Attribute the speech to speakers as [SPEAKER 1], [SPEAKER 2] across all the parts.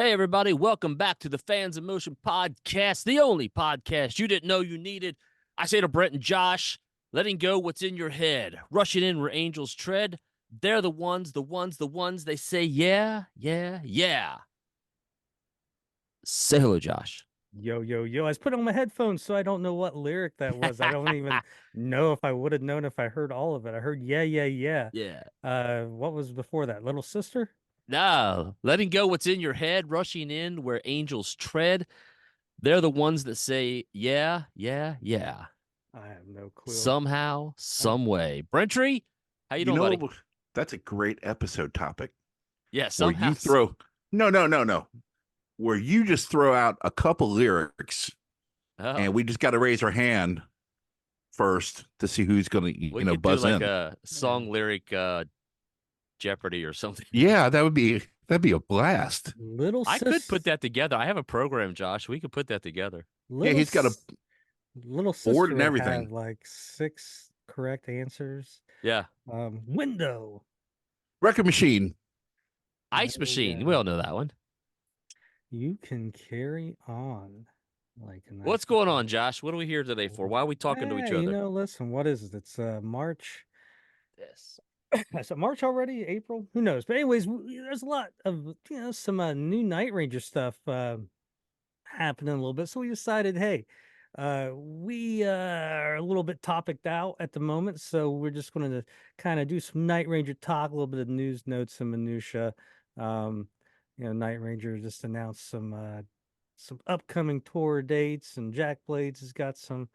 [SPEAKER 1] Hey, everybody, welcome back to the Fans of Motion podcast, the only podcast you didn't know you needed. I say to Brent and Josh, letting go what's in your head, rushing in where angels tread. They're the ones, they say, yeah, yeah, yeah. Say hello, Josh.
[SPEAKER 2] Yo, yo, yo. I was putting on my headphones, so I don't know what lyric that was. I don't even know if I would have known if I heard all of it. I heard yeah, yeah, yeah.
[SPEAKER 1] Yeah.
[SPEAKER 2] What was before that? Little Sister?
[SPEAKER 1] No, letting go what's in your head, rushing in where angels tread. They're the ones that say, yeah, yeah, yeah.
[SPEAKER 2] I have no clue.
[SPEAKER 1] Somehow,
[SPEAKER 2] Uh,
[SPEAKER 1] some way. Brentry, how you
[SPEAKER 3] You
[SPEAKER 1] doing, buddy?
[SPEAKER 3] know, that's a great episode topic
[SPEAKER 1] Yeah,
[SPEAKER 3] where
[SPEAKER 1] somehow.
[SPEAKER 3] you throw no, where you just throw out a couple lyrics and
[SPEAKER 1] Oh,
[SPEAKER 3] we just got to raise our hand first to see who's going to,
[SPEAKER 1] we could do
[SPEAKER 3] buzz
[SPEAKER 1] like
[SPEAKER 3] in.
[SPEAKER 1] a song lyric Jeopardy or something.
[SPEAKER 3] Yeah, that'd be a blast.
[SPEAKER 2] Little
[SPEAKER 1] I could
[SPEAKER 2] Sis,
[SPEAKER 1] put that together. I have a program, Josh. We could put that together.
[SPEAKER 3] Yeah,
[SPEAKER 2] Little,
[SPEAKER 3] he's got a
[SPEAKER 2] S- Little
[SPEAKER 3] board
[SPEAKER 2] Sister
[SPEAKER 3] and
[SPEAKER 2] would have
[SPEAKER 3] everything.
[SPEAKER 2] like 6 correct answers.
[SPEAKER 1] Yeah.
[SPEAKER 2] Window.
[SPEAKER 3] Record machine.
[SPEAKER 1] Ice
[SPEAKER 2] There we
[SPEAKER 1] Machine. We
[SPEAKER 2] go.
[SPEAKER 1] all know that one.
[SPEAKER 2] You can carry on like a
[SPEAKER 1] What's
[SPEAKER 2] nice
[SPEAKER 1] going on, Josh? What are we here today for? Why are we talking to each
[SPEAKER 2] Hey,
[SPEAKER 1] other?
[SPEAKER 2] listen, what is it? It's March.
[SPEAKER 1] Yes.
[SPEAKER 2] Is it March already? April? Who knows? But anyways, there's a lot of some new Night Ranger stuff happening a little bit. So we decided, hey, we are a little bit topicked out at the moment, so we're just going to kind of do some Night Ranger talk, a little bit of news notes and minutia. Um, Night Ranger just announced some upcoming tour dates, and Jack Blades has got some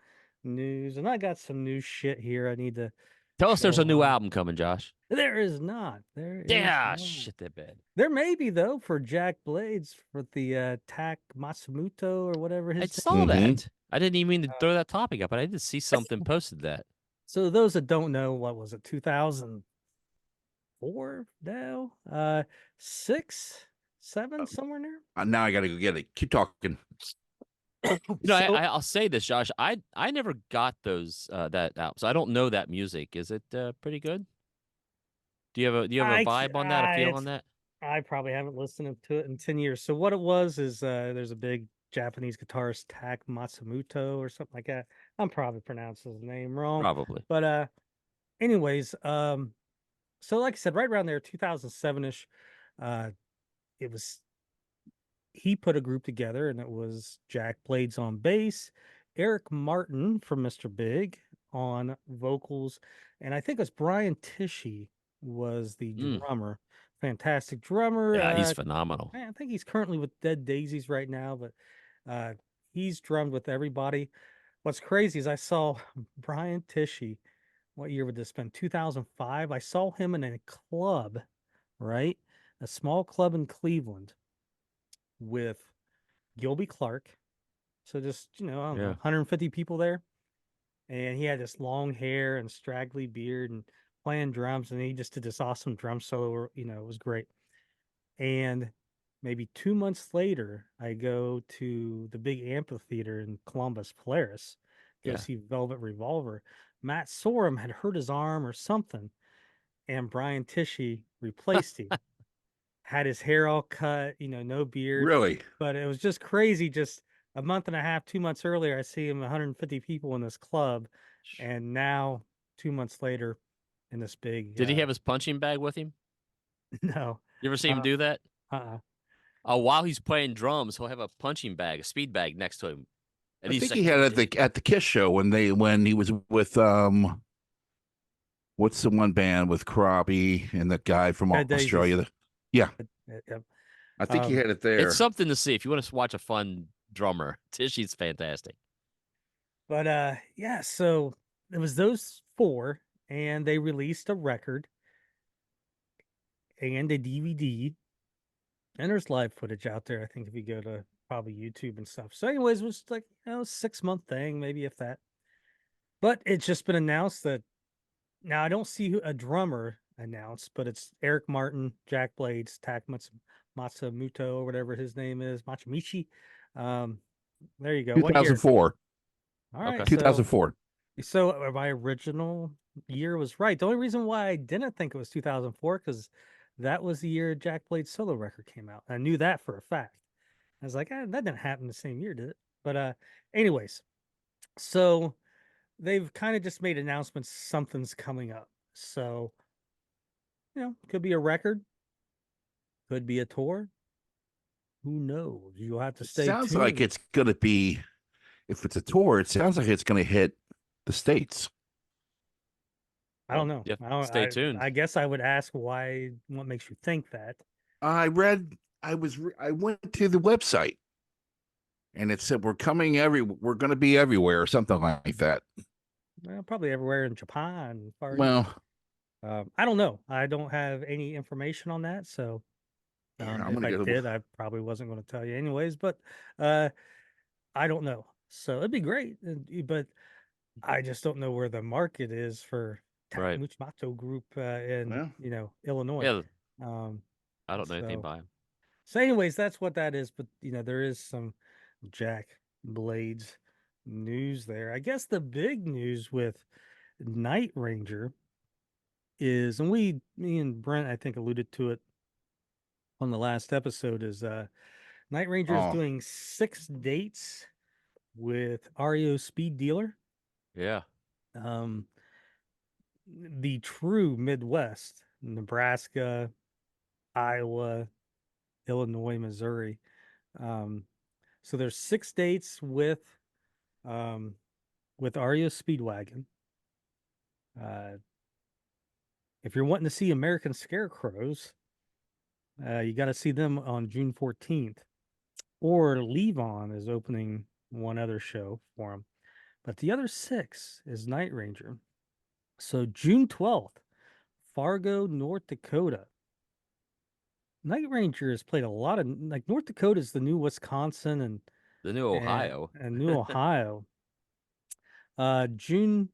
[SPEAKER 2] news, and I got some new shit here I need to
[SPEAKER 1] Tell us there's
[SPEAKER 2] show
[SPEAKER 1] a new
[SPEAKER 2] on.
[SPEAKER 1] album coming, Josh.
[SPEAKER 2] There is not. There is
[SPEAKER 1] Yeah,
[SPEAKER 2] not.
[SPEAKER 1] shit that bad.
[SPEAKER 2] There may be though for Jack Blades for the Tak Matsumoto or whatever
[SPEAKER 1] I
[SPEAKER 2] his
[SPEAKER 1] saw
[SPEAKER 3] Mhm.
[SPEAKER 1] that. I didn't even mean to
[SPEAKER 2] name.
[SPEAKER 1] throw that topic up, but I did see something posted that.
[SPEAKER 2] So those that don't know, what was it, 2004 now? 6, 7, somewhere in there.
[SPEAKER 3] Now I got to go get it. Keep talking.
[SPEAKER 1] I'll say this, Josh. I never got those that out, so I don't know that music. Is it pretty good? Do you have a vibe on that? A feel on that?
[SPEAKER 2] I probably haven't listened to it in 10 years. So what it was is there's a big Japanese guitarist, Tak Matsumoto or something like that. I'm probably pronouncing his name wrong.
[SPEAKER 1] Probably.
[SPEAKER 2] But anyways, so like I said, right around there, 2007-ish, uh it was he put a group together, and it was Jack Blades on bass, Eric Martin from Mr. Big on vocals, and I think it was Brian Tishy was the
[SPEAKER 1] Mm.
[SPEAKER 2] drummer. Fantastic drummer.
[SPEAKER 1] Yeah, he's phenomenal.
[SPEAKER 2] I think he's currently with Dead Daisies right now, but uh, he's drummed with everybody. What's crazy is I saw Brian Tishy. What year would this been? 2005. I saw him in a club, right? A small club in Cleveland with Gilby Clark. So just, I don't know,
[SPEAKER 1] Yeah.
[SPEAKER 2] 150 people there. And he had this long hair and straggly beard and playing drums. And he just did this awesome drum solo. It was great. And maybe 2 months later, I go to the big amphitheater in Columbus, Polaris, go
[SPEAKER 1] Yeah.
[SPEAKER 2] see Velvet Revolver. Matt Sorum had hurt his arm or something, and Brian Tishy replaced him. Had his hair all cut, no beard.
[SPEAKER 3] Really?
[SPEAKER 2] But it was just crazy. Just a month and a half, 2 months earlier, I see him 150 people in this club. And now 2 months later in this big
[SPEAKER 1] Did he have his punching bag with him?
[SPEAKER 2] no.
[SPEAKER 1] You ever see him do that?
[SPEAKER 2] Uh-uh.
[SPEAKER 1] Oh, while he's playing drums, he'll have a punching bag, a speed bag next to him. And
[SPEAKER 3] I
[SPEAKER 1] he's
[SPEAKER 3] think
[SPEAKER 1] like,
[SPEAKER 3] he had it at the Kiss show when he was with what's the one band with Krabi and that guy from
[SPEAKER 2] Dead Daisies.
[SPEAKER 3] Australia? Yeah,
[SPEAKER 2] Yep.
[SPEAKER 3] I think he had it there.
[SPEAKER 1] It's something to see if you want to watch a fun drummer. Tishy's fantastic.
[SPEAKER 2] But yeah, so it was those four, and they released a record and a DVD, and there's live footage out there. I think if you go to probably YouTube and stuff. So, anyways, it was like a 6-month thing, maybe if that. But it's just been announced that now I don't see a drummer announced, but it's Eric Martin, Jack Blades, Tak Matsumoto, or whatever his name is, Machimichi. There you go. What year?
[SPEAKER 3] 2004.
[SPEAKER 2] All right,
[SPEAKER 1] Okay.
[SPEAKER 3] 2004.
[SPEAKER 2] So my original year was right. The only reason why I didn't think it was 2004 because that was the year Jack Blade's solo record came out. I knew that for a fact. I was like, that didn't happen the same year, did it? But anyways, so they've kind of just made announcements something's coming up. So, could be a record, could be a tour. Who knows? You'll have to
[SPEAKER 3] It
[SPEAKER 2] stay
[SPEAKER 3] sounds
[SPEAKER 2] tuned.
[SPEAKER 3] like it's going to be, if it's a tour, it sounds like it's going to hit the States.
[SPEAKER 2] I don't know.
[SPEAKER 1] Stay tuned.
[SPEAKER 2] I guess I would ask what makes you think that.
[SPEAKER 3] I went to the website and it said we're going to be everywhere or something like that.
[SPEAKER 2] Well, probably everywhere in Japan.
[SPEAKER 3] Well,
[SPEAKER 2] I don't know. I don't have any information on that. So if I did, I probably wasn't going to tell you anyways. But I don't know. So it'd be great. But I just don't know where the market is for Tak Matsumoto Group in Illinois.
[SPEAKER 1] Yeah.
[SPEAKER 2] Um,
[SPEAKER 1] I don't know anything about him.
[SPEAKER 2] So anyways, that's what that is. But there is some Jack Blades news there. I guess the big news with Night Ranger is, and me and Brent, I think, alluded to it on the last episode, is Night Ranger is doing 6 dates with Reo Speed Dealer.
[SPEAKER 1] Yeah.
[SPEAKER 2] The true Midwest, Nebraska, Iowa, Illinois, Missouri. So there's 6 dates with Reo Speedwagon. If you're wanting to see American Scarecrows, you got to see them on June 14th. Or Levon is opening one other show for them. But the other 6 is Night Ranger. So June 12th, Fargo, North Dakota. Night Ranger has played a lot of, like, North Dakota is the new Wisconsin and
[SPEAKER 1] the new Ohio.
[SPEAKER 2] And new Ohio. June,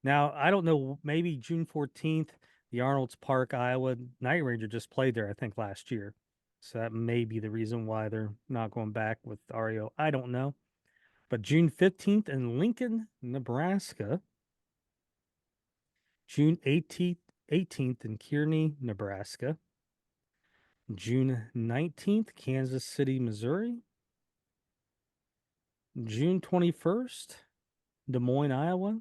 [SPEAKER 2] now I don't know, maybe June 14th, the Arnold's Park, Iowa. Night Ranger just played there, I think, last year. So that may be the reason why they're not going back with Reo. I don't know. But June 15th in Lincoln, Nebraska. June 18th in Kearney, Nebraska. June 19th, Kansas City, Missouri. June 21st, Des Moines, Iowa.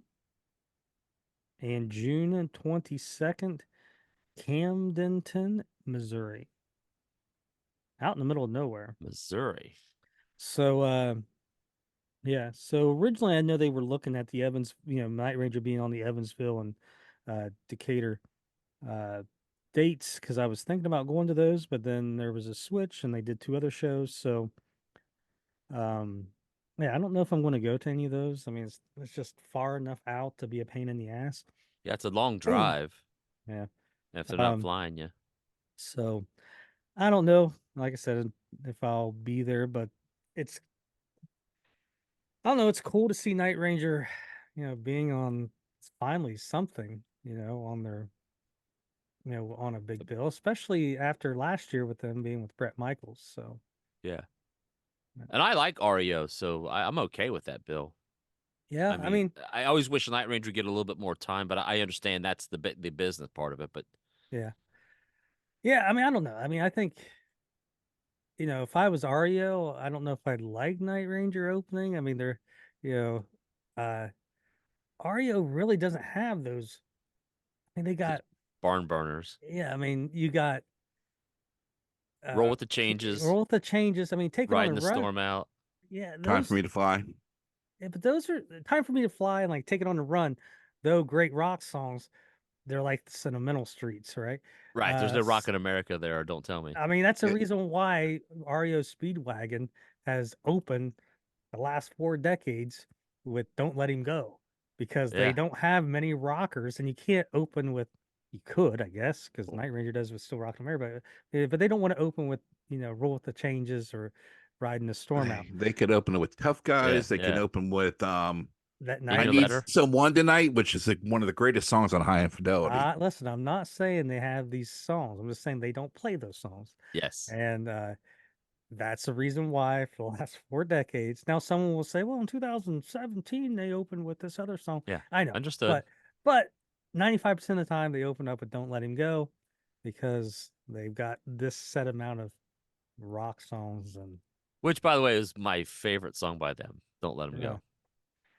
[SPEAKER 2] And June 22nd, Camdenton, Missouri. Out in the middle of nowhere.
[SPEAKER 1] Missouri.
[SPEAKER 2] So, yeah. So originally I know they were looking at the Evans, Night Ranger being on the Evansville and Decatur dates, because I was thinking about going to those, but then there was a switch and they did 2 other shows. So, yeah, I don't know if I'm going to go to any of those. I mean, it's just far enough out to be a pain in the ass.
[SPEAKER 1] Yeah, it's a long drive.
[SPEAKER 2] Yeah.
[SPEAKER 1] If they're not flying you.
[SPEAKER 2] So, I don't know. Like I said, if I'll be there, but I don't know. It's cool to see Night Ranger, being on finally something, on their, on a big bill, especially after last year with them being with Bret Michaels. So,
[SPEAKER 1] yeah. And I like Reo, so I'm okay with that bill.
[SPEAKER 2] Yeah, I mean,
[SPEAKER 1] I always wish Night Ranger would get a little bit more time, but I understand that's the business part of it. But
[SPEAKER 2] yeah, I mean, I don't know. I mean, I think, if I was Reo, I don't know if I'd like Night Ranger opening. I mean, they're, Reo really doesn't have those. I mean, they got
[SPEAKER 1] barn burners.
[SPEAKER 2] Yeah, I mean, you got
[SPEAKER 1] Roll with the changes.
[SPEAKER 2] Roll with the changes. I mean, take it on
[SPEAKER 1] Riding the
[SPEAKER 2] run.
[SPEAKER 1] Storm Out.
[SPEAKER 2] Yeah,
[SPEAKER 3] Time for Me to Fly.
[SPEAKER 2] Yeah, but those are Time for Me to Fly and like Take It on the Run. Though great rock songs, they're like the sentimental streets, right?
[SPEAKER 1] Right. There's no rock in America there. Don't tell me.
[SPEAKER 2] I mean, that's the reason why Reo Speedwagon has opened the last 4 decades with Don't Let Him Go, because they don't have many rockers, and you can't open with. You could, I guess, because Night Ranger does with Still Rockin' America, but they don't want to open with Roll with the Changes or Riding the Storm Out.
[SPEAKER 3] They could open it with Tough Guys. They can open with
[SPEAKER 2] That Night.
[SPEAKER 3] I Need Someone Tonight, which is like one of the greatest songs on High Infidelity.
[SPEAKER 2] Listen, I'm not saying they have these songs. I'm just saying they don't play those songs.
[SPEAKER 1] Yes.
[SPEAKER 2] And that's the reason why for the last 4 decades. Now, someone will say, well, in 2017, they opened with this other song.
[SPEAKER 1] Yeah,
[SPEAKER 2] I know.
[SPEAKER 1] Understood.
[SPEAKER 2] But 95% of the time, they open up with Don't Let Him Go, because they've got this set amount of rock songs, and
[SPEAKER 1] Which, by the way, is my favorite song by them. Don't Let Them
[SPEAKER 2] yeah,
[SPEAKER 1] Go.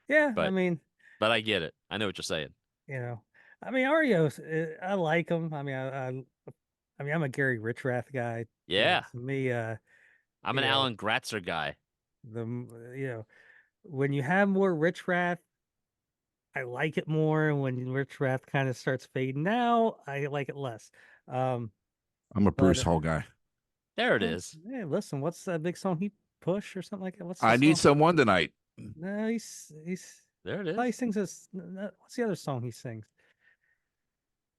[SPEAKER 2] yeah. I
[SPEAKER 1] But
[SPEAKER 2] mean,
[SPEAKER 1] but I get it. I know what you're saying.
[SPEAKER 2] I mean, REO's, I like them. I mean, I mean, I'm a Gary Richrath guy.
[SPEAKER 1] Yeah.
[SPEAKER 2] To me,
[SPEAKER 1] I'm
[SPEAKER 2] you
[SPEAKER 1] an
[SPEAKER 2] know,
[SPEAKER 1] Alan Gratzer guy.
[SPEAKER 2] when you have more Richrath, I like it more. And when Richrath kind of starts fading now, I like it less. Um,
[SPEAKER 3] I'm a
[SPEAKER 2] but
[SPEAKER 3] Bruce Hall guy.
[SPEAKER 1] There it is.
[SPEAKER 2] hey, listen, what's that big song he push or something like that? What's the
[SPEAKER 3] I need
[SPEAKER 2] song?
[SPEAKER 3] someone tonight.
[SPEAKER 2] No, he's
[SPEAKER 1] There it
[SPEAKER 2] oh, he
[SPEAKER 1] is.
[SPEAKER 2] sings this. What's the other song he sings?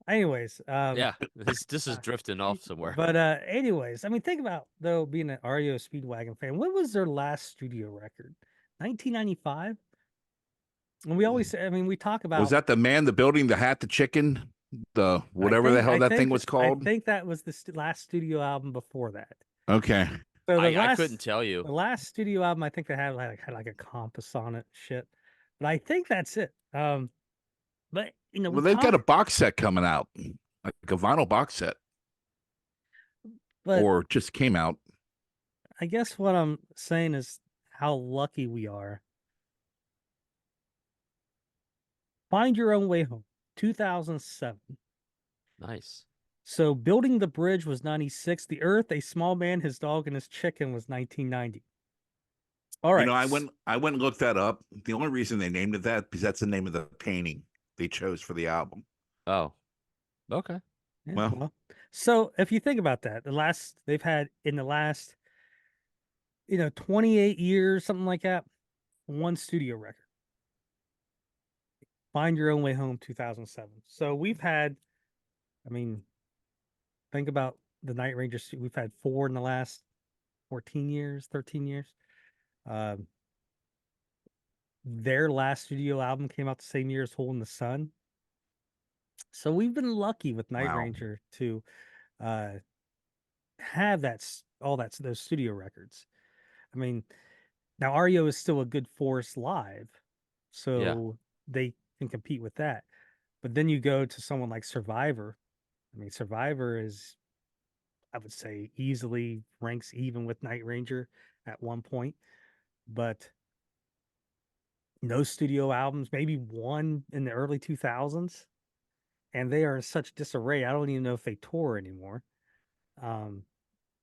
[SPEAKER 2] Anyways,
[SPEAKER 1] Yeah. This is drifting off somewhere.
[SPEAKER 2] but anyways, I mean, think about though being an Reo Speedwagon fan. What was their last studio record? 1995. And we always say, I mean, we talk
[SPEAKER 3] Was
[SPEAKER 2] about.
[SPEAKER 3] that the man, the building, the hat, the chicken, the whatever the hell that thing was
[SPEAKER 2] I
[SPEAKER 3] called?
[SPEAKER 2] think that was the last studio album before that.
[SPEAKER 3] Okay.
[SPEAKER 2] So
[SPEAKER 1] I couldn't tell you.
[SPEAKER 2] the last studio album, I think they had like a compass on it, shit. But I think that's it. But we
[SPEAKER 3] Well, they've
[SPEAKER 2] talk,
[SPEAKER 3] got a box set coming out, like a vinyl box set,
[SPEAKER 2] but
[SPEAKER 3] or just came out.
[SPEAKER 2] I guess what I'm saying is how lucky we are. Find Your Own Way Home, 2007.
[SPEAKER 1] Nice.
[SPEAKER 2] So Building the Bridge was 96. The Earth, A Small Man, His Dog, and His Chicken was 1990. All right.
[SPEAKER 3] I went and looked that up. The only reason they named it that because that's the name of the painting they chose for the album.
[SPEAKER 1] Oh. Okay.
[SPEAKER 2] Yeah,
[SPEAKER 3] Well,
[SPEAKER 2] so if you think about that, they've had in the last 28 years, something like that, one studio record. Find Your Own Way Home, 2007. So we've had, I mean, think about the Night Rangers. We've had 4 in the last 14 years, 13 years. Their last studio album came out the same year as Hole in the Sun. So we've been lucky with Night
[SPEAKER 3] Wow.
[SPEAKER 2] Ranger to have those studio records. I mean, now REO is still a good force live, so they can compete with that. But then you go to someone like Survivor. I mean, Survivor is, I would say, easily ranks even with Night Ranger at one point, but no studio albums, maybe one in the early 2000s, and they are in such disarray. I don't even know if they tour anymore.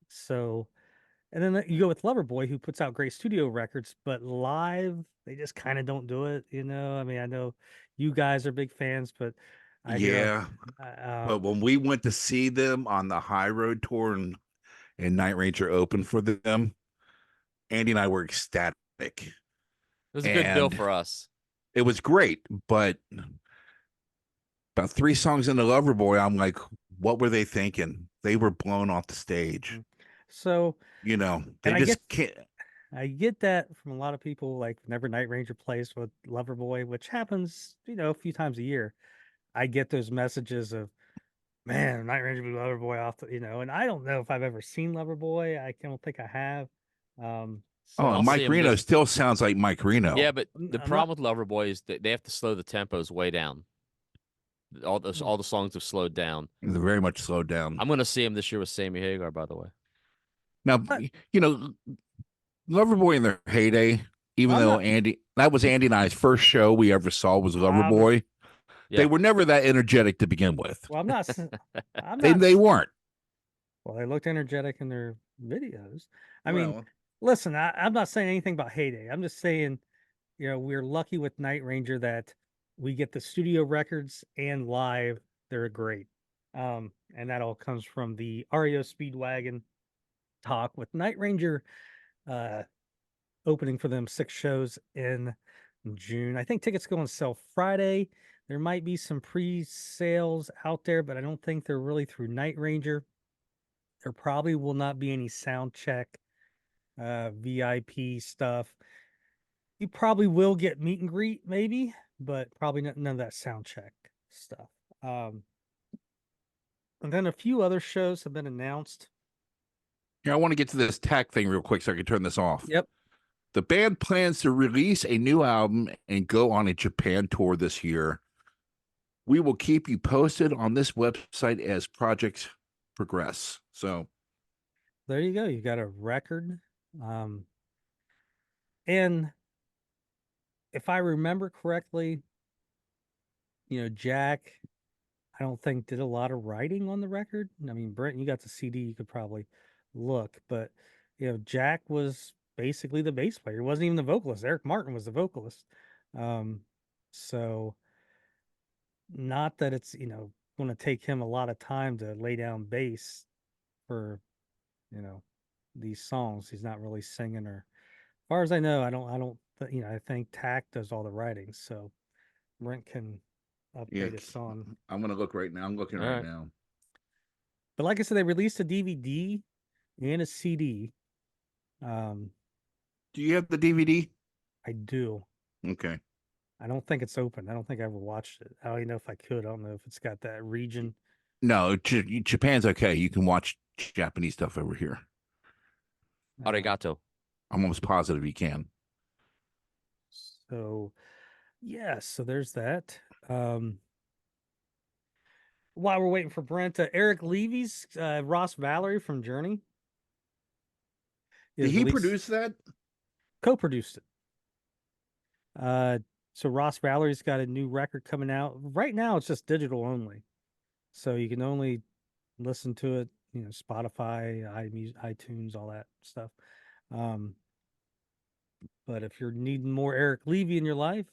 [SPEAKER 2] So, and then you go with Loverboy, who puts out great studio records, but live they just kind of don't do it. I mean, I know you guys are big fans, but I hear,
[SPEAKER 3] but when we went to see them on the High Road tour and Night Ranger opened for them, Andy and I were ecstatic.
[SPEAKER 1] It was a good bill for us.
[SPEAKER 3] It was great, but about 3 songs into Loverboy, I'm like, what were they thinking? They were blown off the stage.
[SPEAKER 2] So,
[SPEAKER 3] they just can't.
[SPEAKER 2] I get that from a lot of people, like whenever Night Ranger plays with Loverboy, which happens, a few times a year. I get those messages of, man, Night Ranger blew Loverboy off, and I don't know if I've ever seen Loverboy. I don't think I have.
[SPEAKER 3] Mike Reno still sounds like Mike Reno.
[SPEAKER 1] Yeah, but the problem with Loverboy is that they have to slow the tempos way down. All the songs have slowed down.
[SPEAKER 3] They're very much slowed down.
[SPEAKER 1] I'm going to see him this year with Sammy Hagar, by the way.
[SPEAKER 3] Now, Loverboy in their heyday, even though that was Andy and I's first show we ever saw was Loverboy. They were never that energetic to begin with.
[SPEAKER 2] Well, I'm not.
[SPEAKER 3] They weren't.
[SPEAKER 2] Well, they looked energetic in their videos. I mean, listen, I'm not saying anything about heyday. I'm just saying, we're lucky with Night Ranger that we get the studio records and live. They're great. And that all comes from the Reo Speedwagon talk with Night Ranger opening for them 6 shows in June. I think tickets go on sale Friday. There might be some pre-sales out there, but I don't think they're really through Night Ranger. There probably will not be any sound check, VIP stuff. You probably will get meet and greet, maybe, but probably none of that sound check stuff. And then a few other shows have been announced.
[SPEAKER 3] Yeah, I want to get to this Tak thing real quick so I can turn this off.
[SPEAKER 2] Yep.
[SPEAKER 3] The band plans to release a new album and go on a Japan tour this year. We will keep you posted on this website as projects progress. So
[SPEAKER 2] there you go. You got a record. And if I remember correctly, Jack, I don't think did a lot of writing on the record. I mean, Brent, you got the CD, you could probably look, but Jack was basically the bass player. He wasn't even the vocalist. Eric Martin was the vocalist. So not that it's, going to take him a lot of time to lay down bass for, these songs. He's not really singing, or as far as I know, I think Tak does all the writing. So Brent can update us on.
[SPEAKER 3] I'm going to look right now. I'm looking right now.
[SPEAKER 2] But like I said, they released a DVD and a CD.
[SPEAKER 3] Do you have the DVD?
[SPEAKER 2] I do.
[SPEAKER 3] Okay.
[SPEAKER 2] I don't think it's open. I don't think I ever watched it. I don't even know if I could. I don't know if it's got that region.
[SPEAKER 3] No, Japan's okay. You can watch Japanese stuff over here.
[SPEAKER 1] Arigato.
[SPEAKER 3] I'm almost positive you can.
[SPEAKER 2] So, yeah. So there's that. While we're waiting for Brent, Eric Levy's Ross Valerie from Journey.
[SPEAKER 3] Did he produce that?
[SPEAKER 2] Co-produced it. So Ross Valerie's got a new record coming out. Right now, it's just digital only. So you can only listen to it, Spotify, iTunes, all that stuff. But if you're needing more Eric Levy in your life,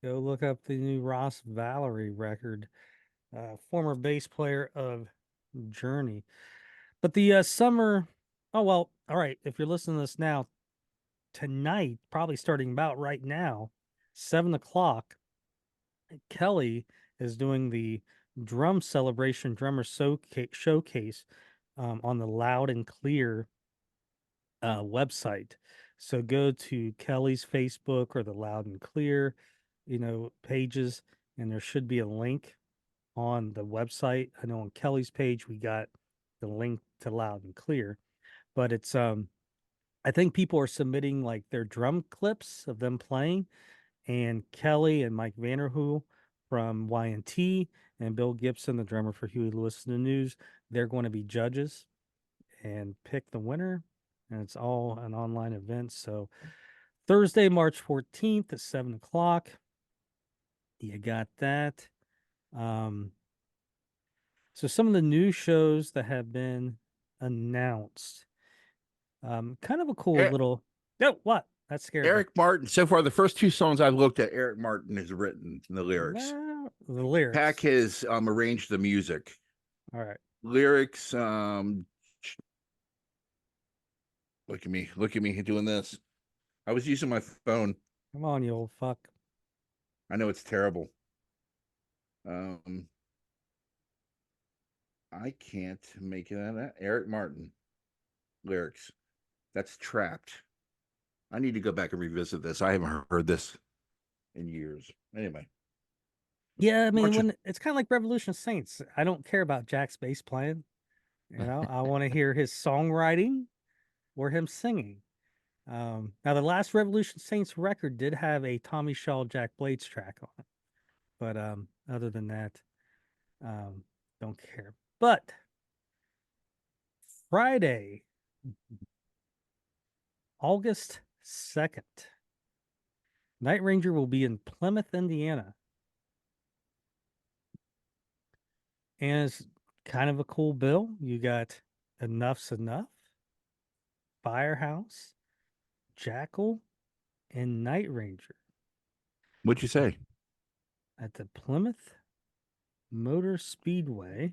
[SPEAKER 2] go look up the new Ross Valerie record. Former bass player of Journey. But the summer, oh, well, all right. If you're listening to this now, tonight, probably starting about right now, 7:00, Kelly is doing the Drum Celebration Drummer Showcase on the Loud and Clear website. So go to Kelly's Facebook or the Loud and Clear, pages, and there should be a link on the website. I know on Kelly's page we got the link to Loud and Clear, but it's I think people are submitting like their drum clips of them playing, and Kelly and Mike Vanderhoel from Y&T and Bill Gibson, the drummer for Huey Lewis and the News, they're going to be judges and pick the winner. And it's all an online event. So Thursday, March 14th at 7:00. You got that. So some of the new shows that have been announced. Kind of a cool little. No, what? That scared
[SPEAKER 3] Eric Martin. So far, the first two songs I've looked at, Eric Martin has written the lyrics.
[SPEAKER 2] Well, the lyrics.
[SPEAKER 3] Tak has arranged the music.
[SPEAKER 2] All right.
[SPEAKER 3] Lyrics. Look at me doing this. I was using my phone.
[SPEAKER 2] Come on, you old fuck.
[SPEAKER 3] I know it's terrible. I can't make it out. Eric Martin lyrics. That's Trapped. I need to go back and revisit this. I haven't heard this in years. Anyway.
[SPEAKER 2] Yeah, I mean, when it's kind of like Revolution Saints. I don't care about Jack's bass playing. I want to hear his songwriting or him singing. Now, the last Revolution Saints record did have a Tommy Shaw, Jack Blades track on it. But other than that, don't care. But Friday, August 2nd, Night Ranger will be in Plymouth, Indiana. And it's kind of a cool bill. You got Enough's Enough, Firehouse, Jackal, and Night Ranger.
[SPEAKER 3] What'd you say?
[SPEAKER 2] At the Plymouth Motor Speedway.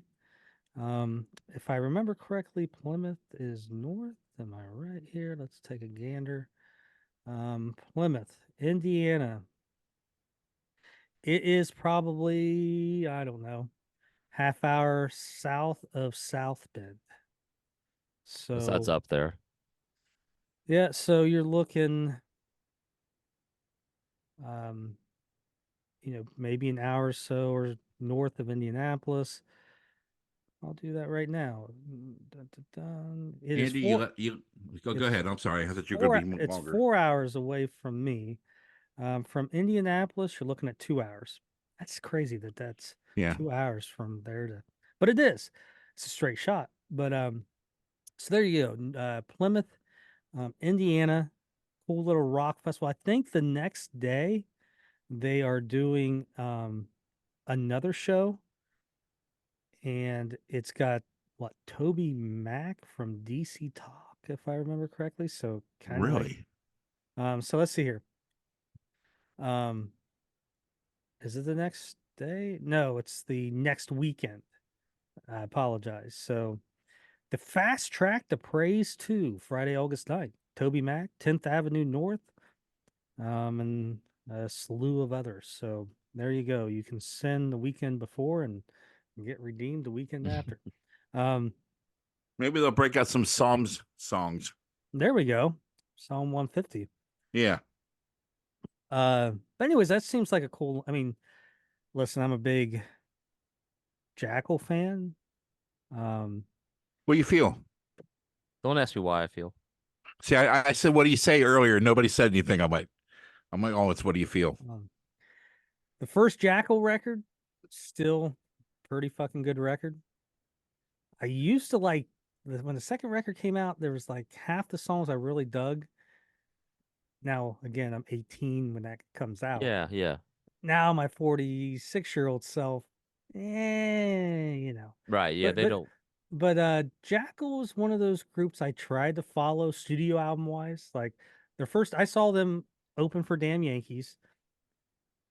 [SPEAKER 2] If I remember correctly, Plymouth is north. Am I right here? Let's take a gander. Plymouth, Indiana. It is probably, I don't know, half hour south of South Bend. So
[SPEAKER 1] that's up there.
[SPEAKER 2] Yeah, so you're looking maybe an hour or so or north of Indianapolis. I'll do that right now.
[SPEAKER 3] Andy, you go ahead. I'm sorry. I thought you were going to be longer.
[SPEAKER 2] It's 4 hours away from me. From Indianapolis, you're looking at 2 hours. That's crazy that's 2 hours from there to, but it is. it's a straight shot. But so there you go. Plymouth, Indiana, cool little rock festival. I think the next day they are doing another show, and it's got what, Toby Mac from DC Talk, if I remember correctly. So kind of like so let's see here. Is it the next day? No, it's the next weekend. I apologize. So the Fast Track to Praise 2, Friday, August 9th. Toby Mac, 10th Avenue North, and a slew of others. So there you go. You can send the weekend before and get redeemed the weekend after.
[SPEAKER 3] Maybe they'll break out some Psalms songs.
[SPEAKER 2] There we go. Psalm 150.
[SPEAKER 3] Yeah.
[SPEAKER 2] But anyways, that seems like a cool. I mean, listen, I'm a big Jackal fan.
[SPEAKER 3] What do you feel?
[SPEAKER 1] Don't ask me why I feel.
[SPEAKER 3] See, I said, what do you say earlier? Nobody said anything. I'm like, oh, it's what do you feel?
[SPEAKER 2] The first Jackal record, still pretty fucking good record. I used to like when the second record came out, there was like half the songs I really dug. Now, again, I'm 18 when that comes out.
[SPEAKER 1] Yeah, yeah.
[SPEAKER 2] Now my 46-year-old self, you know.
[SPEAKER 1] Right, yeah, they don't.
[SPEAKER 2] But Jackal is one of those groups I tried to follow studio album wise. Like their first, I saw them open for Damn Yankees,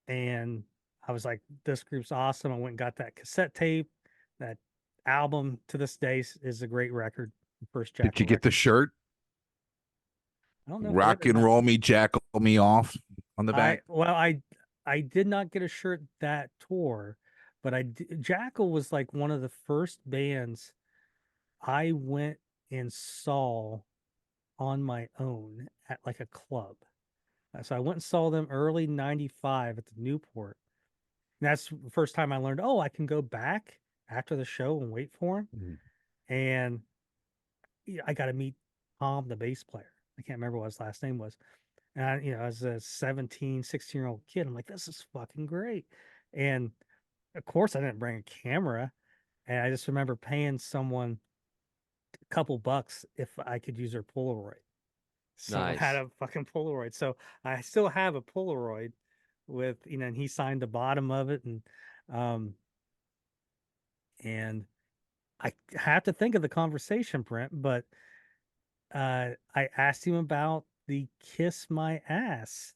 [SPEAKER 2] and I was like, this group's awesome. I went and got that cassette tape. That album to this day is a great record. The first Jackal.
[SPEAKER 3] Did you get the shirt?
[SPEAKER 2] I don't know.
[SPEAKER 3] Rock and roll me, jackal me off on the back.
[SPEAKER 2] I did not get a shirt that tour, but Jackal was like one of the first bands I went and saw on my own at like a club. So I went and saw them early 95 at the Newport. And that's the first time I learned, oh, I can go back after the show and wait for him.
[SPEAKER 3] Mm-hmm.
[SPEAKER 2] And I got to meet Tom, the bass player. I can't remember what his last name was. And I, as a 17, 16-year-old kid, I'm like, this is fucking great. And of course I didn't bring a camera. And I just remember paying someone a couple bucks if I could use their Polaroid. So I had a fucking Polaroid. So I still have a Polaroid with, and he signed the bottom of it. And I have to think of the conversation, Brent, but I asked him about the Kiss My Ass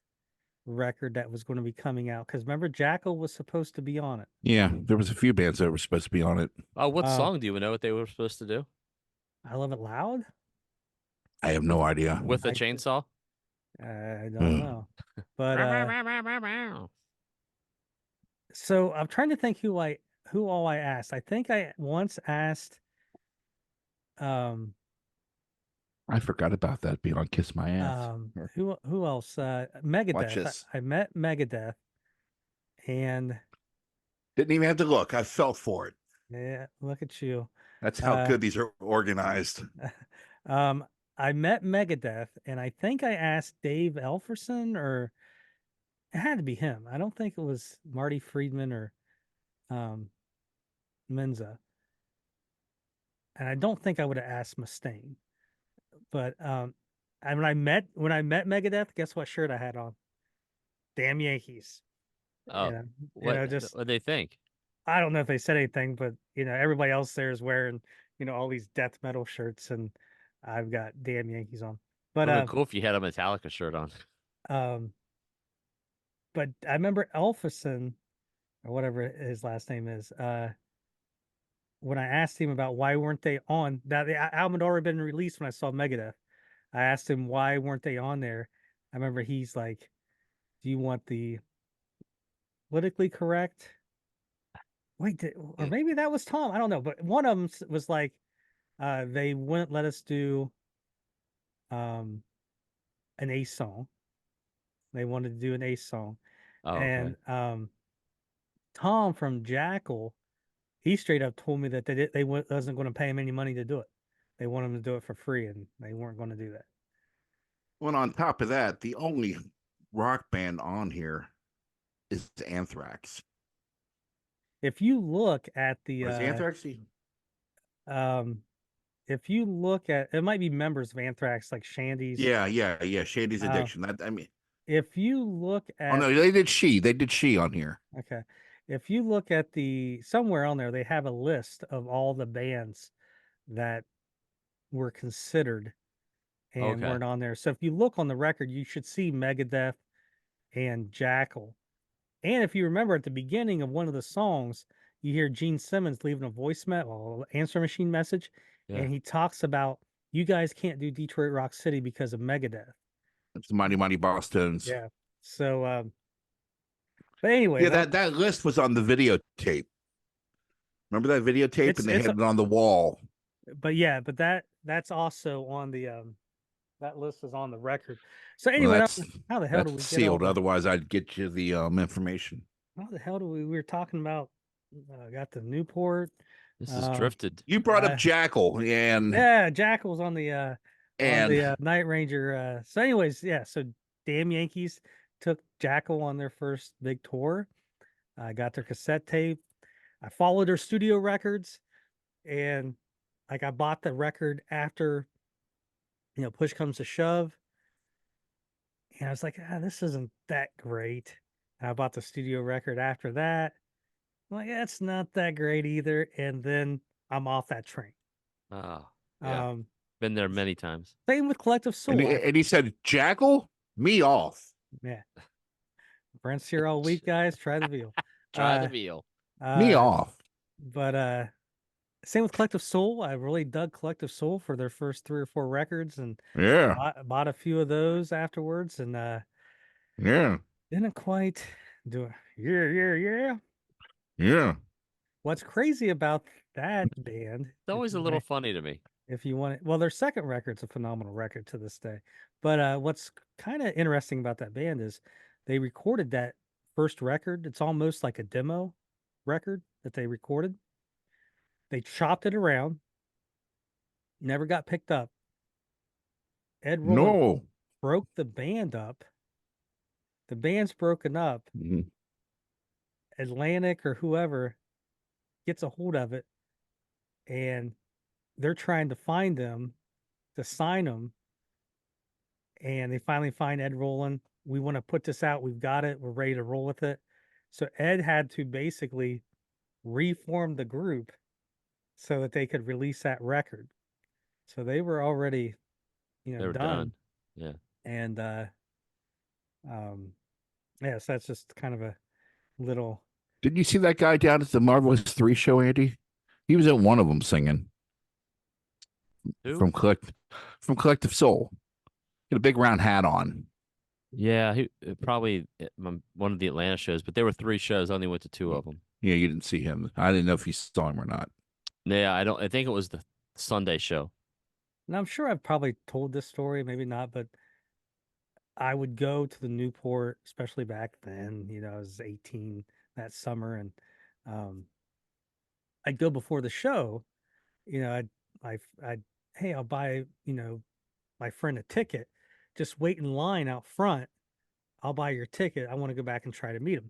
[SPEAKER 2] record that was going to be coming out. Because remember, Jackal was supposed to be on it.
[SPEAKER 3] Yeah, there was a few bands that were supposed to be on it.
[SPEAKER 1] Oh, what song do you know what they were supposed to do?
[SPEAKER 2] I Love It Loud?
[SPEAKER 3] I have no idea.
[SPEAKER 1] With a chainsaw?
[SPEAKER 2] I don't know. But so I'm trying to think who all I asked. I think I once asked
[SPEAKER 3] I forgot about that being on Kiss My Ass.
[SPEAKER 2] Who else? Megadeth. I met Megadeth and
[SPEAKER 3] didn't even have to look. I felt for it.
[SPEAKER 2] Yeah, look at you.
[SPEAKER 3] That's how good these are organized.
[SPEAKER 2] I met Megadeth, and I think I asked Dave Elferson, or it had to be him. I don't think it was Marty Friedman or Menza. And I don't think I would have asked Mustaine. But and when I met Megadeth, guess what shirt I had on? Damn Yankees.
[SPEAKER 1] Oh, what do they think?
[SPEAKER 2] I don't know if they said anything, but everybody else there is wearing all these death metal shirts, and I've got Damn Yankees on. But
[SPEAKER 1] cool if you had a Metallica shirt on.
[SPEAKER 2] But I remember Elfison, or whatever his last name is. When I asked him about why weren't they on, that the album had already been released when I saw Megadeth. I asked him why weren't they on there. I remember he's like, "Do you want the politically correct?" Wait, or maybe that was Tom. I don't know, but one of them was like, they wouldn't let us do an Ace song. They wanted to do an Ace song.
[SPEAKER 1] Oh,
[SPEAKER 2] and
[SPEAKER 1] okay.
[SPEAKER 2] Tom from Jackal, he straight up told me that they wasn't going to pay him any money to do it. They want him to do it for free, and they weren't going to do that.
[SPEAKER 3] Well, on top of that, the only rock band on here is Anthrax.
[SPEAKER 2] If you look at the
[SPEAKER 3] Anthrax,
[SPEAKER 2] If you look at it, might be members of Anthrax like Shandy's.
[SPEAKER 3] Yeah. Shandy's
[SPEAKER 2] Uh,
[SPEAKER 3] Addiction. That I mean,
[SPEAKER 2] if you look
[SPEAKER 3] oh
[SPEAKER 2] at
[SPEAKER 3] no, they did she on here.
[SPEAKER 2] okay, if you look at the somewhere on there, they have a list of all the bands that were considered and
[SPEAKER 1] Okay.
[SPEAKER 2] weren't on there. So if you look on the record, you should see Megadeth and Jackal. And if you remember at the beginning of one of the songs, you hear Gene Simmons leaving a voicemail, answer machine message,
[SPEAKER 1] Yeah.
[SPEAKER 2] and he talks about you guys can't do Detroit Rock City because of Megadeth.
[SPEAKER 3] It's the Mighty Bosstones.
[SPEAKER 2] Yeah. So, but anyways,
[SPEAKER 3] Yeah, that list was on the videotape. Remember that videotape, and they
[SPEAKER 2] it's
[SPEAKER 3] had it on the wall.
[SPEAKER 2] but yeah, but that's also on the that list is on the record. So
[SPEAKER 3] Well,
[SPEAKER 2] anyway, how the hell do we
[SPEAKER 3] that's
[SPEAKER 2] get all
[SPEAKER 3] sealed.
[SPEAKER 2] the
[SPEAKER 3] Otherwise, I'd get you the information.
[SPEAKER 2] how the hell do we were talking about got the Newport.
[SPEAKER 1] This is drifted.
[SPEAKER 3] You brought up Jackal, and
[SPEAKER 2] Yeah, Jackal's on the
[SPEAKER 3] and
[SPEAKER 2] Night Ranger. So anyways, yeah, so Damn Yankees took Jackal on their first big tour. I got their cassette tape. I followed their studio records, and like I bought the record after, push comes to shove. And I was like, this isn't that great. And I bought the studio record after that. I'm like, that's not that great either. And then I'm off that train.
[SPEAKER 1] Oh, yeah.
[SPEAKER 2] Um,
[SPEAKER 1] Been there many times.
[SPEAKER 2] Same with Collective Soul.
[SPEAKER 3] and he said, "Jackal, me off."
[SPEAKER 2] Yeah. Brent's here all week, guys. Try the veal.
[SPEAKER 1] Try the veal.
[SPEAKER 3] Me off.
[SPEAKER 2] But same with Collective Soul. I really dug Collective Soul for their first 3 or 4 records, and
[SPEAKER 3] Yeah.
[SPEAKER 2] bought a few of those afterwards, and
[SPEAKER 3] Yeah.
[SPEAKER 2] didn't quite do it. Yeah.
[SPEAKER 3] Yeah.
[SPEAKER 2] What's crazy about that band?
[SPEAKER 1] It's always a little funny to me.
[SPEAKER 2] If you want it, well, their second record's a phenomenal record to this day. But what's kind of interesting about that band is they recorded that first record. It's almost like a demo record that they recorded. They chopped it around, never got picked up. Ed Roland
[SPEAKER 3] No.
[SPEAKER 2] broke the band up. The band's broken up.
[SPEAKER 3] Mhm.
[SPEAKER 2] Atlantic or whoever gets a hold of it, and they're trying to find them to sign them. And they finally find Ed Roland. We want to put this out. We've got it. We're ready to roll with it. So Ed had to basically reform the group so that they could release that record. So they were already,
[SPEAKER 1] They were
[SPEAKER 2] done.
[SPEAKER 1] Yeah.
[SPEAKER 2] And yes, that's just kind of a little.
[SPEAKER 3] Did you see that guy down at the Marvelous 3 show, Andy? He was at one of them singing.
[SPEAKER 1] Who?
[SPEAKER 3] From Collective Soul. He had a big round hat on.
[SPEAKER 1] Yeah, he probably at one of the Atlanta shows, but there were 3 shows. I only went to 2 of them.
[SPEAKER 3] Yeah, you didn't see him. I didn't know if you saw him or not.
[SPEAKER 1] Yeah, I think it was the Sunday show.
[SPEAKER 2] And I'm sure I've probably told this story, maybe not, but I would go to the Newport, especially back then. I was 18 that summer, and I'd go before the show. I'd hey, I'll buy my friend a ticket. Just wait in line out front. I'll buy your ticket. I want to go back and try to meet him.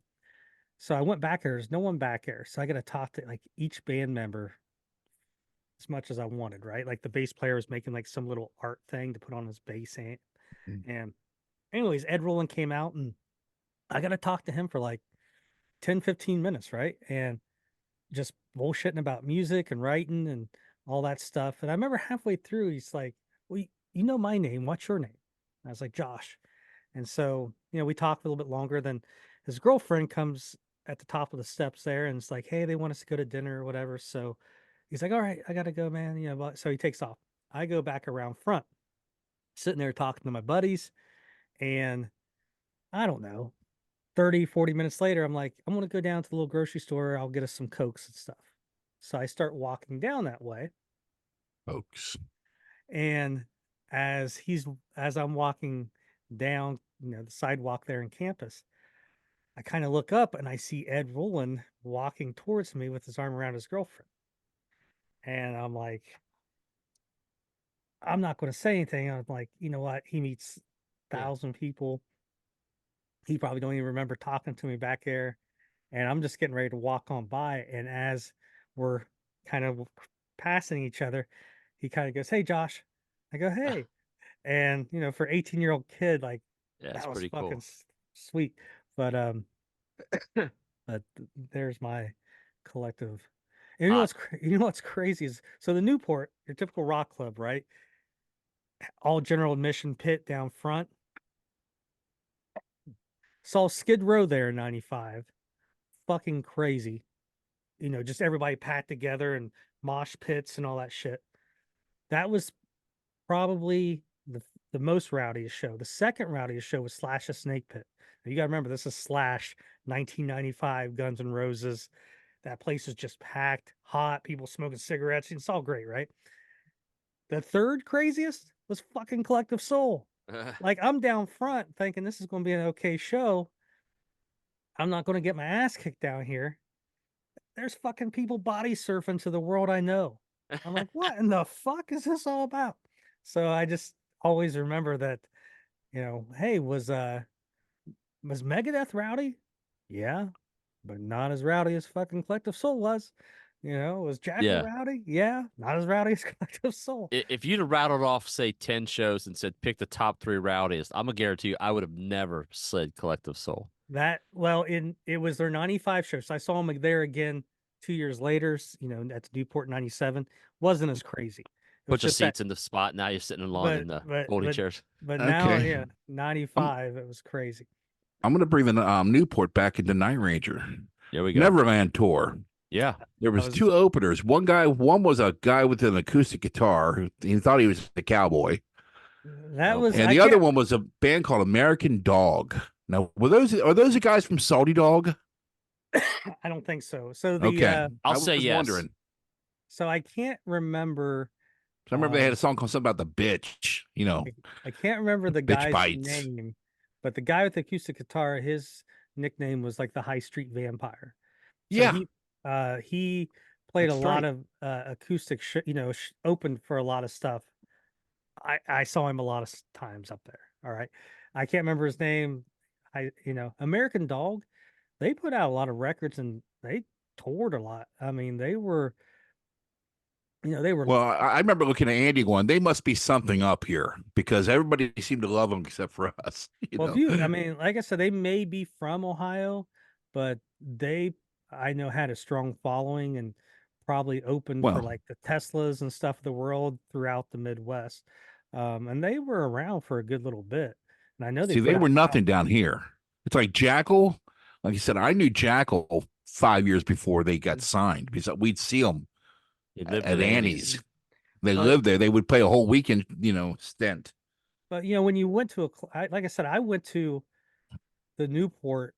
[SPEAKER 2] So I went back there. There's no one back there. So I got to talk to like each band member as much as I wanted, right? Like the bass player was making like some little art thing to put on his bass amp. And anyways, Ed Roland came out, and I got to talk to him for like 10, 15 minutes, right? And just bullshitting about music and writing and all that stuff. And I remember halfway through, he's like, well, you know my name. What's your name? And I was like, Josh. And so, we talked a little bit longer. Then his girlfriend comes at the top of the steps there, and it's like, hey, they want us to go to dinner or whatever. So he's like, all right, I got to go, man. So he takes off. I go back around front, sitting there talking to my buddies. And I don't know, 30, 40 minutes later, I'm like, I'm going to go down to the little grocery store. I'll get us some Cokes and stuff. So I start walking down that way.
[SPEAKER 3] Folks.
[SPEAKER 2] And as I'm walking down, the sidewalk there in campus, I kind of look up and I see Ed Roland walking towards me with his arm around his girlfriend. And I'm like, I'm not going to say anything. I'm like, you know what? He meets 1,000 people. He probably don't even remember talking to me back there. And I'm just getting ready to walk on by. And as we're kind of passing each other, he kind of goes, "Hey, Josh." I go, "Hey." And, for 18-year-old kid, like,
[SPEAKER 1] Yeah, it's
[SPEAKER 2] that was
[SPEAKER 1] pretty
[SPEAKER 2] fucking
[SPEAKER 1] cool.
[SPEAKER 2] sweet. But, there's my collective. And you know what's crazy is, so the Newport, your typical rock club, right? All general admission pit down front. Saw Skid Row there in 95. Fucking crazy. Just everybody packed together and mosh pits and all that shit. That was probably the most rowdiest show. The second rowdiest show was Slash's Snake Pit. Now, you got to remember, this is Slash, 1995, Guns N' Roses. That place is just packed, hot, people smoking cigarettes. It's all great, right? The third craziest was fucking Collective Soul. Like, I'm down front thinking this is going to be an okay show. I'm not going to get my ass kicked down here. There's fucking people body surfing to the world I know. I'm like, what in the fuck is this all about? So I just always remember that, hey, was Megadeth rowdy? Yeah, but not as rowdy as fucking Collective Soul was. Was Jackal
[SPEAKER 1] Yeah.
[SPEAKER 2] rowdy? Yeah, not as rowdy as Collective Soul.
[SPEAKER 1] If you'd have rattled off, say, 10 shows and said pick the top 3 rowdiest, I'm gonna guarantee you I would have never said Collective Soul.
[SPEAKER 2] It was their 95 show. So I saw them there again 2 years later, at the Newport 97. Wasn't as crazy. It was
[SPEAKER 1] Bunch of
[SPEAKER 2] just that,
[SPEAKER 1] seats in the spot. Now you're sitting along
[SPEAKER 2] but
[SPEAKER 1] in the
[SPEAKER 2] but
[SPEAKER 1] folding
[SPEAKER 2] but
[SPEAKER 1] chairs.
[SPEAKER 2] but now,
[SPEAKER 3] Okay.
[SPEAKER 2] yeah,
[SPEAKER 3] I'm
[SPEAKER 2] 95, it was crazy.
[SPEAKER 3] I'm gonna bring the Newport back into Night Ranger.
[SPEAKER 1] There we go.
[SPEAKER 3] Neverland tour.
[SPEAKER 1] Yeah.
[SPEAKER 3] There
[SPEAKER 2] That
[SPEAKER 3] was
[SPEAKER 2] was
[SPEAKER 3] two openers. One was a guy with an acoustic guitar. He thought he was a cowboy.
[SPEAKER 2] that was
[SPEAKER 3] And
[SPEAKER 2] I
[SPEAKER 3] the other
[SPEAKER 2] can't
[SPEAKER 3] one was a band called American Dog. Now, are those the guys from Salty Dog?
[SPEAKER 2] I don't think so. So
[SPEAKER 3] Okay.
[SPEAKER 1] I'll
[SPEAKER 3] I
[SPEAKER 1] say
[SPEAKER 3] was
[SPEAKER 1] yes.
[SPEAKER 3] wondering.
[SPEAKER 2] so I can't remember.
[SPEAKER 3] I remember they had a song called something about the bitch,
[SPEAKER 2] I can't remember the
[SPEAKER 3] bitch
[SPEAKER 2] guy's
[SPEAKER 3] bites.
[SPEAKER 2] name, but the guy with the acoustic guitar, his nickname was like the High Street Vampire. So
[SPEAKER 3] Yeah,
[SPEAKER 2] he played a
[SPEAKER 3] that's
[SPEAKER 2] lot
[SPEAKER 3] right.
[SPEAKER 2] of acoustic, opened for a lot of stuff. I saw him a lot of times up there. All right, I can't remember his name. American Dog, they put out a lot of records and they toured a lot. I mean, they were, they were.
[SPEAKER 3] Well, I remember looking at Andy going, they must be something up here because everybody seemed to love them except for us.
[SPEAKER 2] Well, I mean, like I said, they may be from Ohio, but I know, had a strong following and probably opened for
[SPEAKER 3] Well,
[SPEAKER 2] like the Teslas and stuff of the world throughout the Midwest. And they were around for a good little bit. And I know they
[SPEAKER 3] see, they
[SPEAKER 2] put
[SPEAKER 3] were
[SPEAKER 2] out
[SPEAKER 3] nothing down here. It's like Jackal. Like you said, I knew Jackal 5 years before they got signed because we'd see them
[SPEAKER 1] He lived
[SPEAKER 3] at
[SPEAKER 1] at
[SPEAKER 3] Annie's.
[SPEAKER 1] Annie's.
[SPEAKER 3] They
[SPEAKER 2] but
[SPEAKER 3] lived there. They would play a whole weekend, stint.
[SPEAKER 2] when you went to like I said, I went to the Newport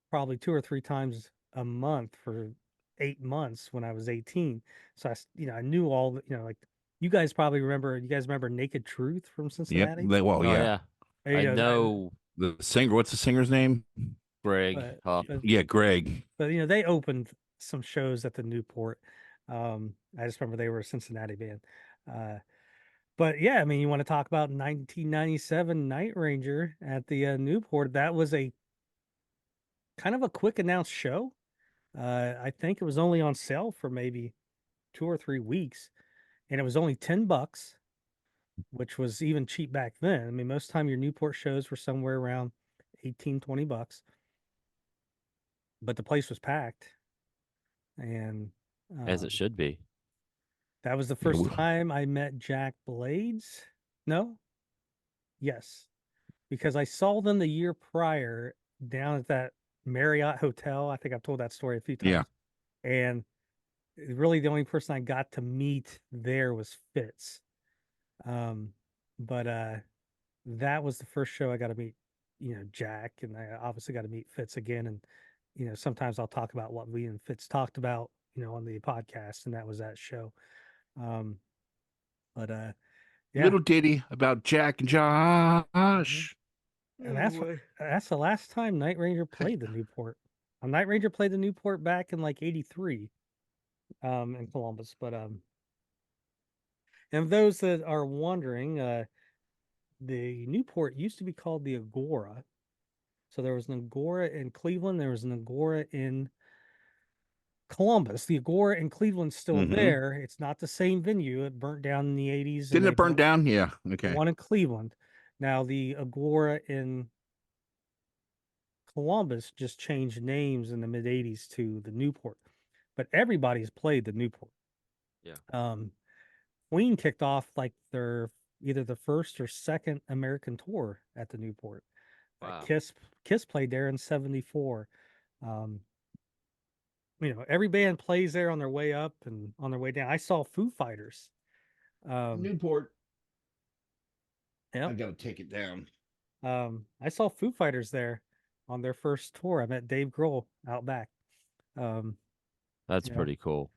[SPEAKER 2] probably 2 or 3 times a month for 8 months when I was 18. So I knew all the, like, you guys probably remember. You guys remember Naked Truth from
[SPEAKER 3] Yep.
[SPEAKER 2] Cincinnati?
[SPEAKER 1] Oh
[SPEAKER 3] Yeah.
[SPEAKER 1] yeah.
[SPEAKER 2] You
[SPEAKER 1] I
[SPEAKER 2] know,
[SPEAKER 1] know
[SPEAKER 3] The singer, what's the singer's name?
[SPEAKER 1] Greg
[SPEAKER 2] but,
[SPEAKER 1] Huff.
[SPEAKER 2] but
[SPEAKER 3] Yeah, Greg.
[SPEAKER 2] but they opened some shows at the Newport. I just remember they were a Cincinnati band. But yeah, I mean, you want to talk about 1997 Night Ranger at the Newport? That was a kind of a quick announced show. I think it was only on sale for maybe 2 or 3 weeks, and it was only $10, which was even cheap back then. I mean, most time your Newport shows were somewhere around 18, $20, but the place was packed. And
[SPEAKER 1] As it
[SPEAKER 2] um,
[SPEAKER 1] should be.
[SPEAKER 2] that was the
[SPEAKER 3] Yeah,
[SPEAKER 2] first time I met Jack Blades. No, yes, because I saw them the year prior down at that Marriott Hotel. I think I've told that story a few
[SPEAKER 3] yeah.
[SPEAKER 2] times. And really, the only person I got to meet there was Fitz. But that was the first show I got to meet, Jack, and I obviously got to meet Fitz again. And sometimes I'll talk about what we and Fitz talked about, on the podcast, and that was that show. Um, but yeah,
[SPEAKER 3] Little ditty about Jack and
[SPEAKER 2] mhm.
[SPEAKER 3] Josh.
[SPEAKER 2] And
[SPEAKER 3] Oh, boy.
[SPEAKER 2] that's the last time Night Ranger played the Newport. Night Ranger played the Newport back in like '83, in Columbus. But and those that are wondering, the Newport used to be called the Agora. So there was an Agora in Cleveland. There was an Agora in Columbus. The Agora in Cleveland's still
[SPEAKER 3] Mhm.
[SPEAKER 2] there. It's not the same venue. It burnt down in the 80s.
[SPEAKER 3] Didn't
[SPEAKER 2] and
[SPEAKER 3] it burn
[SPEAKER 2] they built
[SPEAKER 3] down? Yeah.
[SPEAKER 2] the
[SPEAKER 3] Okay.
[SPEAKER 2] one in Cleveland. Now the Agora in Columbus just changed names in the mid 80s to the Newport. But everybody's played the Newport.
[SPEAKER 1] Yeah.
[SPEAKER 2] Queen kicked off like their either the first or second American tour at the Newport.
[SPEAKER 1] Wow.
[SPEAKER 2] Kiss played there in '74. Um, every band plays there on their way up and on their way down. I saw Foo Fighters.
[SPEAKER 3] Newport.
[SPEAKER 2] Yeah,
[SPEAKER 3] I got to take it down.
[SPEAKER 2] I saw Foo Fighters there on their first tour. I met Dave Grohl out back.
[SPEAKER 1] That's
[SPEAKER 2] Yeah.
[SPEAKER 1] pretty cool.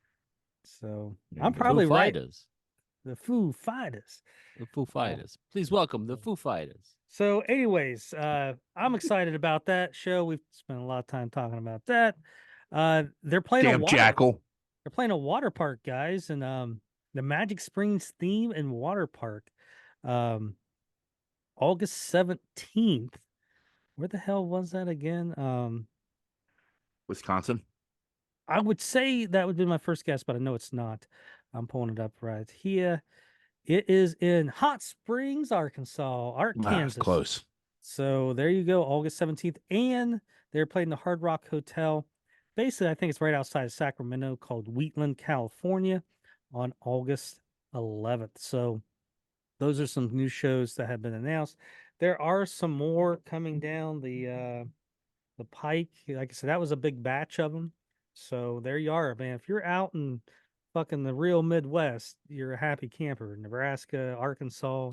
[SPEAKER 2] So
[SPEAKER 3] There
[SPEAKER 2] I'm
[SPEAKER 3] you go.
[SPEAKER 2] probably
[SPEAKER 1] Foo
[SPEAKER 2] right.
[SPEAKER 1] Fighters.
[SPEAKER 2] The Foo Fighters.
[SPEAKER 1] The Foo Fighters. Please welcome the Foo Fighters.
[SPEAKER 2] So, anyways, I'm excited about that show. We've spent a lot of time talking about that. They're playing
[SPEAKER 3] Damn Jackal.
[SPEAKER 2] They're playing a water park, guys, and the Magic Springs theme and water park, August 17th. Where the hell was that again?
[SPEAKER 3] Wisconsin.
[SPEAKER 2] I would say that would be my first guess, but I know it's not. I'm pulling it up right here. It is in Hot Springs, Arkansas, Arkansas.
[SPEAKER 3] Close.
[SPEAKER 2] So there you go, August 17th. And they're playing the Hard Rock Hotel. Basically, I think it's right outside of Sacramento, called Wheatland, California, on August 11th. So those are some new shows that have been announced. There are some more coming down the pike. Like I said, that was a big batch of them. So there you are, man. If you're out in fucking the real Midwest, you're a happy camper. Nebraska, Arkansas,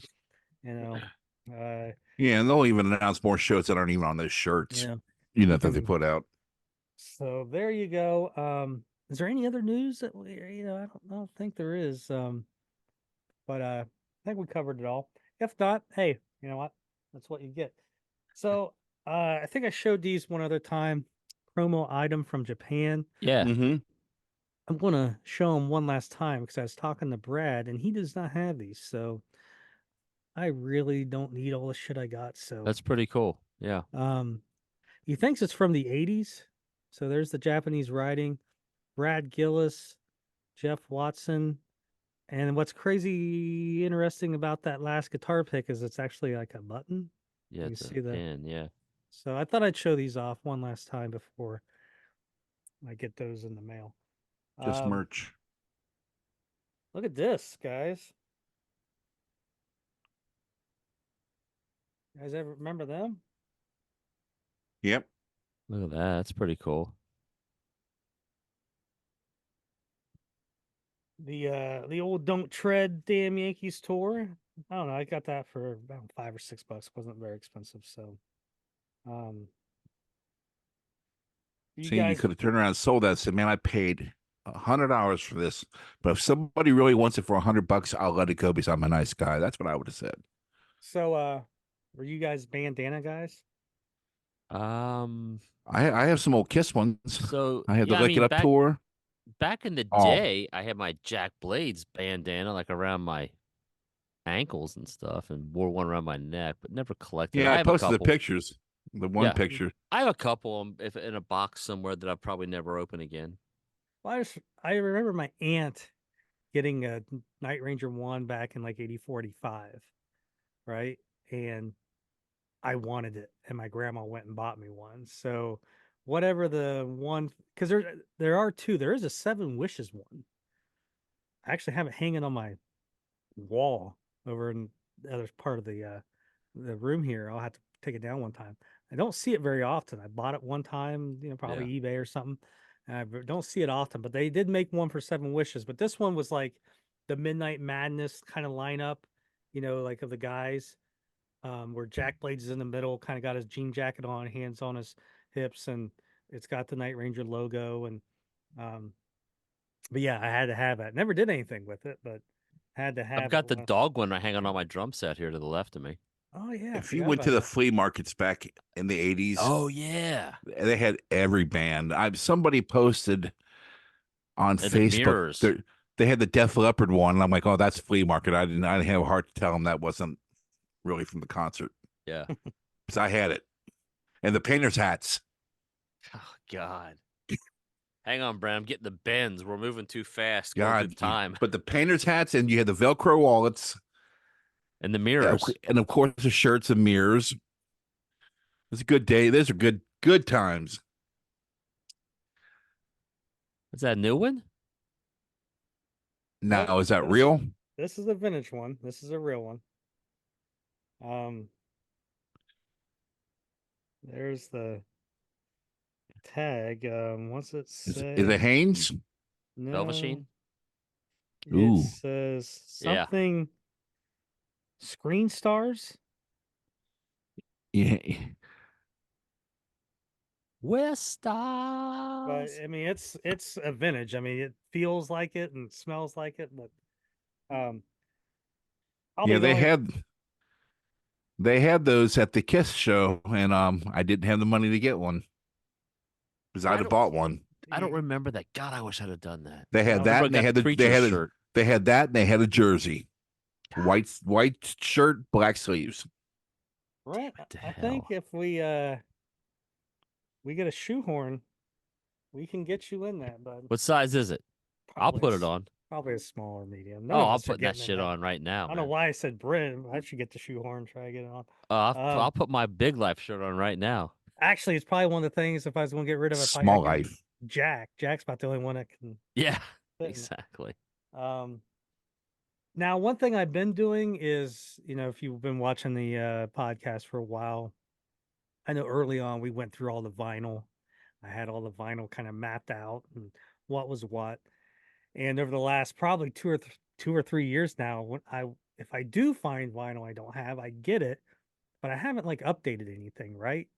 [SPEAKER 3] Yeah, and they'll even announce more shows that aren't even on those shirts.
[SPEAKER 2] Yeah.
[SPEAKER 3] That they put out.
[SPEAKER 2] So there you go. Is there any other news that I don't think there is. But I think we covered it all. If not, hey, you know what? That's what you get. So I think I showed these one other time. Promo item from Japan.
[SPEAKER 1] Yeah.
[SPEAKER 3] Mm-hmm.
[SPEAKER 2] I'm gonna show them one last time because I was talking to Brad and he does not have these. So I really don't need all the shit I got. So
[SPEAKER 1] That's pretty cool. Yeah.
[SPEAKER 2] he thinks it's from the 80s. So there's the Japanese writing. Brad Gillis, Jeff Watson. And what's crazy interesting about that last guitar pick is it's actually like a button.
[SPEAKER 1] Yeah.
[SPEAKER 2] You see that?
[SPEAKER 1] Pin, yeah.
[SPEAKER 2] So I thought I'd show these off one last time before I get those in the mail.
[SPEAKER 3] Just merch.
[SPEAKER 2] Look at this, guys. You guys ever remember them?
[SPEAKER 3] Yep.
[SPEAKER 1] Look at that. That's pretty cool.
[SPEAKER 2] The old Don't Tread Damn Yankees tour. I don't know. I got that for about $5 or $6. Wasn't very expensive. So you
[SPEAKER 3] You could have turned around and sold that and said, man, I paid $100 for this, but if somebody really wants it for $100, I'll let it go because I'm a nice guy. That's what I would have said.
[SPEAKER 2] So were you guys bandana guys?
[SPEAKER 1] I
[SPEAKER 3] I have some old Kiss ones.
[SPEAKER 1] So
[SPEAKER 3] I had the
[SPEAKER 1] yeah,
[SPEAKER 3] Lick It Up tour.
[SPEAKER 1] Back in the day, I had my Jack Blades bandana like around my ankles and stuff, and wore one around my neck, but never collected.
[SPEAKER 3] Yeah, I
[SPEAKER 1] have a
[SPEAKER 3] posted the
[SPEAKER 1] couple.
[SPEAKER 3] pictures. The one picture.
[SPEAKER 1] I have a couple if in a box somewhere that I'll probably never open again.
[SPEAKER 2] Well, I remember my aunt getting a Night Ranger 1 back in like 84, 85, right? And I wanted it, and my grandma went and bought me one. So whatever the one, because there are two. There is a Seven Wishes one. I actually have it hanging on my wall over in the other part of the room here. I'll have to take it down one time. I don't see it very often. I bought it one time, probably eBay or something. I don't see it often, but they did make one for Seven Wishes. But this one was like the Midnight Madness kind of lineup, like of the guys, where Jack Blades is in the middle, kind of got his jean jacket on, hands on his hips, and it's got the Night Ranger logo. And but yeah, I had to have it. Never did anything with it, but had to have.
[SPEAKER 1] I've got the dog one hanging on my drum set here to the left of me.
[SPEAKER 2] Oh yeah.
[SPEAKER 3] If you went to the flea markets back in the 80s,
[SPEAKER 1] oh yeah,
[SPEAKER 3] they had every band. Somebody posted on Facebook. They had the Def Leppard one, and I'm like, oh, that's flea market. I didn't have a heart to tell them that wasn't really from the concert.
[SPEAKER 1] Yeah,
[SPEAKER 3] because I had it, and the painters' hats.
[SPEAKER 1] Oh God. Hang on, Brad. I'm getting the bends. We're moving too fast. Going through
[SPEAKER 3] God,
[SPEAKER 1] the time.
[SPEAKER 3] but the painters' hats, and you had the Velcro wallets,
[SPEAKER 1] And the mirrors.
[SPEAKER 3] and of course the shirts and mirrors. It's a good day. Those are good times.
[SPEAKER 1] Is that a new one?
[SPEAKER 3] Now,
[SPEAKER 2] Nope,
[SPEAKER 3] is that real?
[SPEAKER 2] This is a vintage one. This is a real one. There's the tag. What's it say?
[SPEAKER 3] Is it Hanes?
[SPEAKER 2] No.
[SPEAKER 1] Velveteen?
[SPEAKER 2] It
[SPEAKER 3] Ooh.
[SPEAKER 2] says
[SPEAKER 1] Yeah.
[SPEAKER 2] something. Screen Stars.
[SPEAKER 3] Yeah.
[SPEAKER 1] West Stars.
[SPEAKER 2] But I mean, it's a vintage. I mean, it feels like it and smells like it, but
[SPEAKER 3] Yeah, they had those at the Kiss show, and I didn't have the money to get one because I'd have bought one.
[SPEAKER 1] I don't remember that. God, I wish I'd have done that.
[SPEAKER 3] They had that, and they had
[SPEAKER 1] shirt.
[SPEAKER 3] They had that, and they had a jersey, white shirt, black sleeves.
[SPEAKER 2] Right. I think if we get a shoehorn, we can get you in that, bud.
[SPEAKER 1] What size is it? I'll put it on.
[SPEAKER 2] Probably a small or medium.
[SPEAKER 1] I'm putting that shit on right now.
[SPEAKER 2] I don't know why I said Brent. I should get the shoehorn, try to get it on.
[SPEAKER 1] I'll put my Big Life shirt on right now.
[SPEAKER 2] Actually, it's probably one of the things if I was going to get rid of it.
[SPEAKER 3] Small Life.
[SPEAKER 2] Jack's about the only one that can.
[SPEAKER 1] Yeah, exactly.
[SPEAKER 2] Now, one thing I've been doing is, if you've been watching the podcast for a while, I know early on we went through all the vinyl. I had all the vinyl kind of mapped out and what was what. And over the last probably 2 or 3 years now, if I do find vinyl I don't have, I get it, but I haven't like updated anything, right?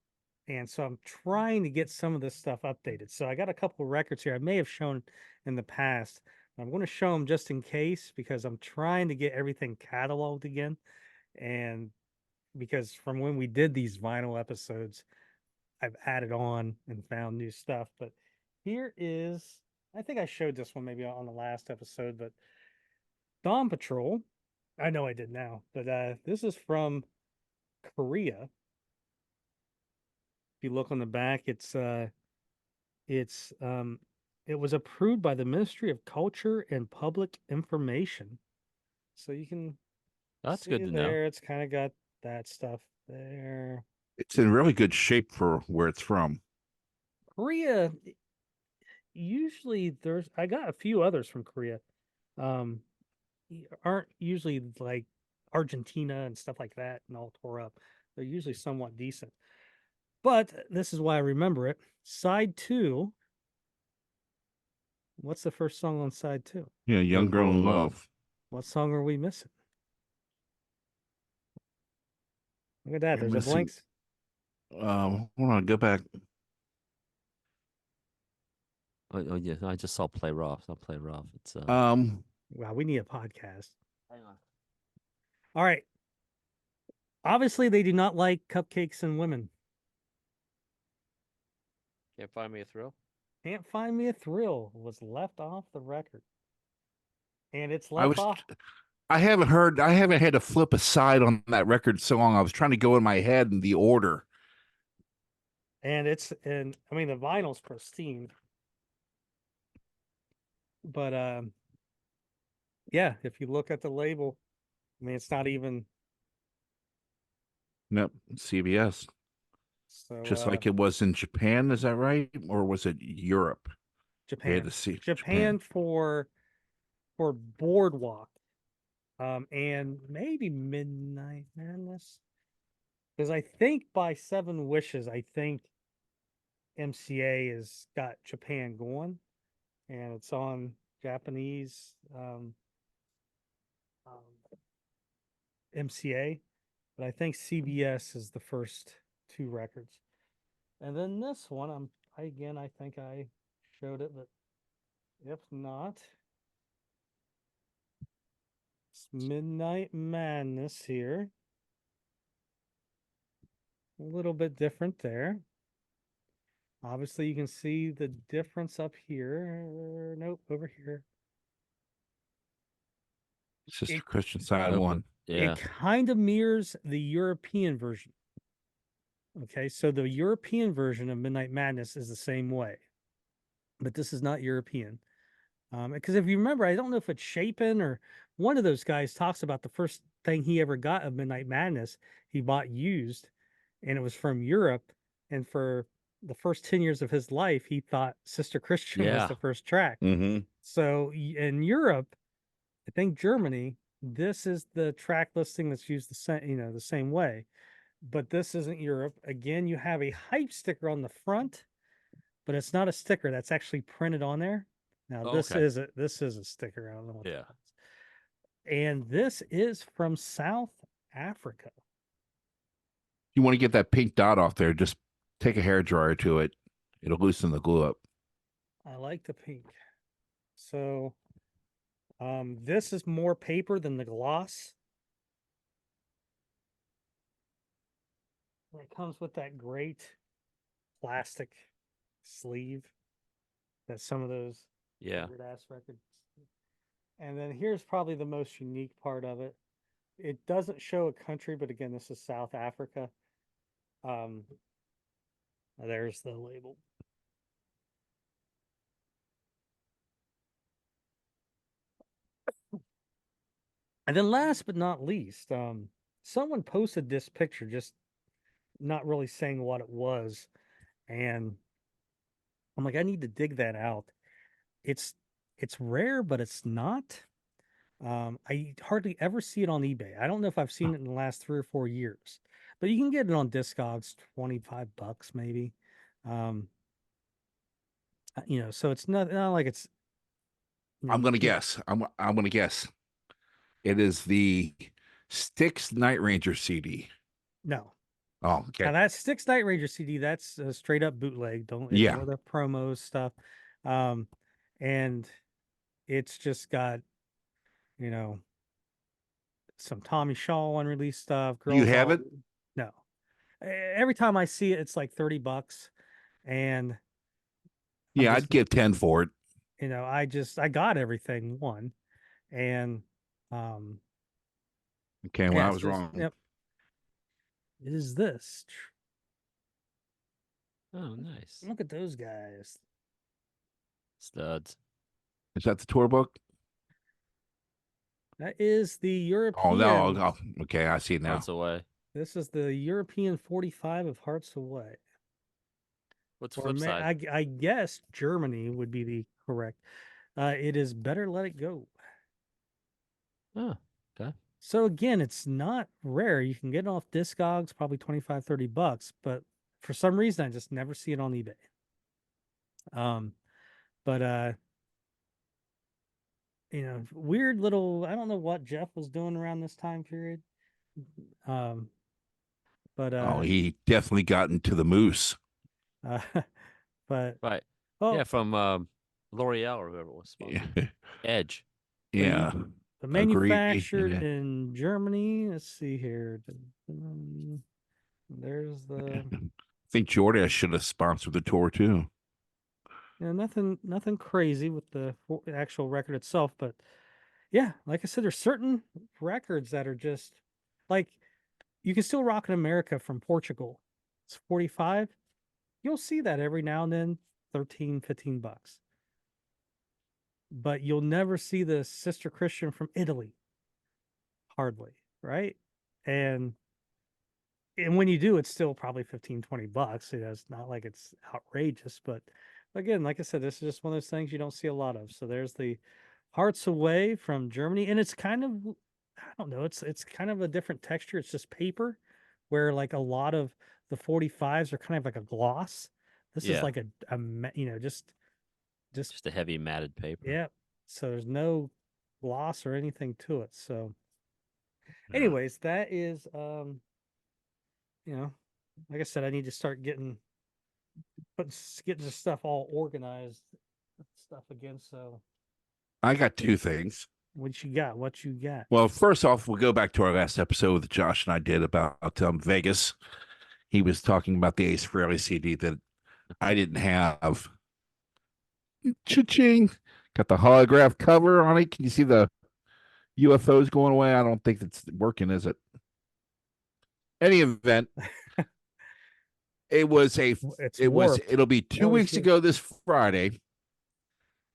[SPEAKER 2] And so I'm trying to get some of this stuff updated. So I got a couple of records here I may have shown in the past. I'm going to show them just in case because I'm trying to get everything cataloged again. And because from when we did these vinyl episodes, I've added on and found new stuff. But here is, I think I showed this one maybe on the last episode, but Dawn Patrol. I know I did now, but this is from Korea. If you look on the back, it was approved by the Ministry of Culture and Public Information. So you can
[SPEAKER 1] That's
[SPEAKER 2] see
[SPEAKER 1] good to
[SPEAKER 2] there.
[SPEAKER 1] know.
[SPEAKER 2] It's kind of got that stuff there.
[SPEAKER 3] It's in really good shape for where it's from.
[SPEAKER 2] Korea, usually I got a few others from Korea. Aren't usually like Argentina and stuff like that and all tore up. They're usually somewhat decent. But this is why I remember it. Side 2. What's the first song on side 2?
[SPEAKER 3] Yeah, Young Girl in Love.
[SPEAKER 2] What song are we missing? Look at that. There's a blanks.
[SPEAKER 3] Hold on, go back.
[SPEAKER 1] Oh yeah, I just saw Play Rough. I'll Play Rough. It's
[SPEAKER 2] Wow, we need a podcast.
[SPEAKER 1] Hang on.
[SPEAKER 2] All right. Obviously, they do not like cupcakes and women.
[SPEAKER 1] Can't find me a thrill.
[SPEAKER 2] Can't find me a thrill was left off the record, and it's left off.
[SPEAKER 3] I haven't had to flip a side on that record so long. I was trying to go in my head in the order.
[SPEAKER 2] And I mean the vinyl's pristine. But yeah, if you look at the label, I mean it's not even.
[SPEAKER 3] Nope, CBS.
[SPEAKER 2] So
[SPEAKER 3] just like it was in Japan, is that right? Or was it Europe?
[SPEAKER 2] Japan. Japan for Boardwalk. And maybe Midnight Madness. Because I think by 7 Wishes, I think MCA has got Japan going. And it's on Japanese MCA. But I think CBS is the first 2 records. And then this one, I think I showed it, but if not, it's Midnight Madness here. A little bit different there. Obviously, you can see the difference up here. Nope, over here.
[SPEAKER 3] It's just Christian side one.
[SPEAKER 1] Yeah.
[SPEAKER 2] It kind of mirrors the European version. Okay, so the European version of Midnight Madness is the same way. but this is not European. Because if you remember, I don't know if it's Chapin or one of those guys talks about the first thing he ever got of Midnight Madness, he bought used, and it was from Europe. And for the first 10 years of his life, he thought Sister Christian was
[SPEAKER 1] Yeah.
[SPEAKER 2] the first track.
[SPEAKER 3] Mm-hmm.
[SPEAKER 2] So in Europe, I think Germany, this is the track listing that's used the same way. But this isn't Europe. Again, you have a hype sticker on the front, but it's not a sticker that's actually printed on there. Now
[SPEAKER 1] Oh,
[SPEAKER 2] this
[SPEAKER 1] okay.
[SPEAKER 2] is a sticker. I don't know what
[SPEAKER 1] Yeah.
[SPEAKER 2] and this is from South Africa.
[SPEAKER 3] You want to get that pink dot off there, just take a hair dryer to it. It'll loosen the glue up.
[SPEAKER 2] I like the pink. So this is more paper than the gloss. And it comes with that great plastic sleeve that some of those weird ass records. And then here's probably the most unique part of it. It doesn't show a country, but again, this is South Africa. There's the label. And then last but not least, someone posted this picture, just not really saying what it was. And I'm like, I need to dig that out. It's rare, but it's not. I hardly ever see it on eBay. I don't know if I've seen it in the last 3 or 4 years, but you can get it on Discogs, $25 maybe. So it's not like it's.
[SPEAKER 3] I'm gonna guess. I'm gonna guess. It is the Styx Night Ranger CD.
[SPEAKER 2] No.
[SPEAKER 3] Oh, okay.
[SPEAKER 2] Now that Styx Night Ranger CD, that's a straight up bootleg. Don't
[SPEAKER 3] Yeah.
[SPEAKER 2] ignore the promo stuff. And it's just got, some Tommy Shaw unreleased stuff.
[SPEAKER 3] You have it?
[SPEAKER 2] No. Every time I see it, it's like $30. And
[SPEAKER 3] yeah, I'd give 10 for it.
[SPEAKER 2] I got everything one. And
[SPEAKER 3] okay, well, I was wrong.
[SPEAKER 2] Yep. It is this.
[SPEAKER 1] Oh, nice.
[SPEAKER 2] Look at those guys.
[SPEAKER 1] Studs.
[SPEAKER 3] Is that the tour book?
[SPEAKER 2] That is the European.
[SPEAKER 3] Oh, no. Oh, okay, I see it now.
[SPEAKER 1] Hearts Away.
[SPEAKER 2] This is the European 45 of Hearts Away.
[SPEAKER 1] What's the flip side?
[SPEAKER 2] I guess Germany would be the correct. It is Better Let It Go.
[SPEAKER 1] Oh, okay.
[SPEAKER 2] So again, it's not rare. You can get it off Discogs, probably $25, $30, but for some reason I just never see it on eBay. But weird little, I don't know what Jeff was doing around this time period. But
[SPEAKER 3] he definitely got into the moose.
[SPEAKER 2] But
[SPEAKER 1] right.
[SPEAKER 2] Oh,
[SPEAKER 1] yeah, from L'Oreal or whoever it was. Edge.
[SPEAKER 3] Yeah.
[SPEAKER 2] But manufactured in Germany. Let's see here. There's the.
[SPEAKER 3] I think Jordan should have sponsored the tour too.
[SPEAKER 2] Yeah, nothing crazy with the actual record itself, but yeah, like I said, there's certain records that are just like you can still rock in America from Portugal. It's 45. You'll see that every now and then, $13, $15. But you'll never see the Sister Christian from Italy. Hardly, right? And when you do, it's still probably $15, $20. It's not like it's outrageous, but again, like I said, this is just one of those things you don't see a lot of. So there's the Hearts Away from Germany, and it's kind of, I don't know, it's kind of a different texture. It's just paper, where like a lot of the 45s are kind of like a gloss. This is like a just
[SPEAKER 1] a heavy matted paper.
[SPEAKER 2] Yeah. So there's no gloss or anything to it. So anyways, that is like I said, I need to start getting the stuff all organized stuff again. So
[SPEAKER 3] I got two things.
[SPEAKER 2] What you got?
[SPEAKER 3] Well, first off, we'll go back to our last episode that Josh and I did about Vegas. He was talking about the Ace Frehley CD that I didn't have. Cha-ching. Got the holograph cover on it. Can you see the UFOs going away? I don't think it's working, is it? Any event, it'll be 2 weeks ago this Friday.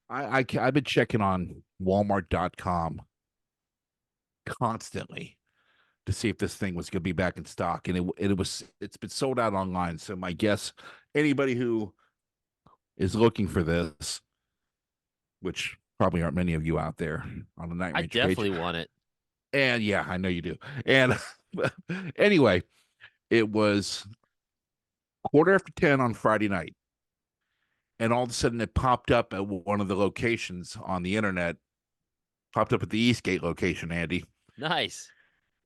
[SPEAKER 3] I've been checking on Walmart.com constantly to see if this thing was going to be back in stock, and it's been sold out online. So my guess, anybody who is looking for this, which probably aren't many of you out there on the Night
[SPEAKER 1] I
[SPEAKER 3] Ranger page,
[SPEAKER 1] definitely want it.
[SPEAKER 3] and yeah, I know you do. And anyway, it was 10:15 on Friday night, and all of a sudden it popped up at one of the locations on the internet. Popped up at the Eastgate location, Andy.
[SPEAKER 1] Nice.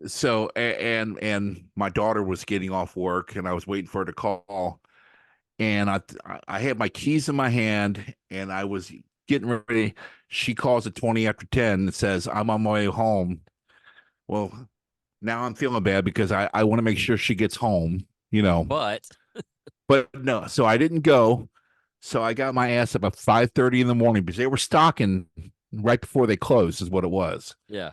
[SPEAKER 3] So and my daughter was getting off work, and I was waiting for her to call, and I had my keys in my hand, and I was getting ready. She calls at 20 after 10 and says, "I'm on my way home." Well, now I'm feeling bad because I want to make sure she gets home,
[SPEAKER 1] But
[SPEAKER 3] no, so I didn't go. So I got my ass up at 5:30 in the morning because they were stocking right before they closed, is what it was.
[SPEAKER 1] yeah.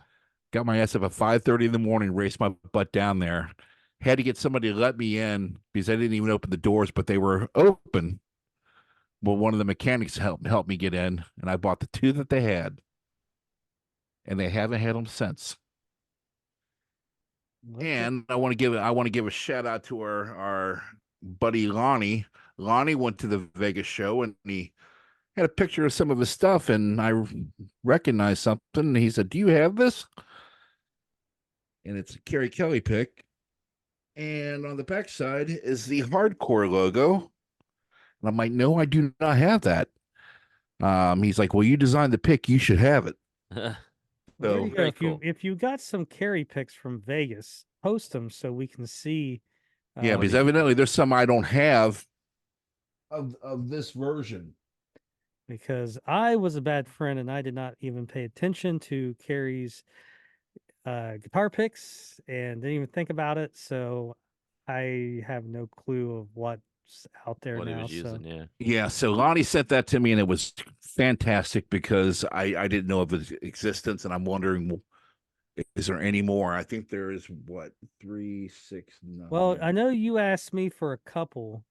[SPEAKER 3] Got my ass up at 5:30 in the morning, raced my butt down there. Had to get somebody to let me in because I didn't even open the doors, but they were open. Well, one of the mechanics helped me get in, and I bought the two that they had, and they haven't had them since. And I want to give a shout out to our buddy Lonnie. Lonnie went to the Vegas show, and he had a picture of some of his stuff, and I recognized something. And he said, "Do you have this?" And it's a Kerry Kelly pick. And on the backside is the hardcore logo. And I'm like, "No, I do not have that." He's like, "Well, you designed the pick, you should have it."
[SPEAKER 2] Well, there you go.
[SPEAKER 1] very
[SPEAKER 2] If
[SPEAKER 1] cool.
[SPEAKER 2] you got some carry pics from Vegas, post them so we can see.
[SPEAKER 3] Yeah, because evidently there's some I don't have of this version.
[SPEAKER 2] Because I was a bad friend and I did not even pay attention to Carrie's guitar picks and didn't even think about it. So I have no clue of what's out there
[SPEAKER 1] What he
[SPEAKER 2] now.
[SPEAKER 1] was using, yeah.
[SPEAKER 3] Yeah, so Lonnie sent that to me, and it was fantastic because I didn't know of its existence, and I'm wondering, is there any more? I think there is, what, 3, 6, 9.
[SPEAKER 2] Well, I know you asked me for a couple,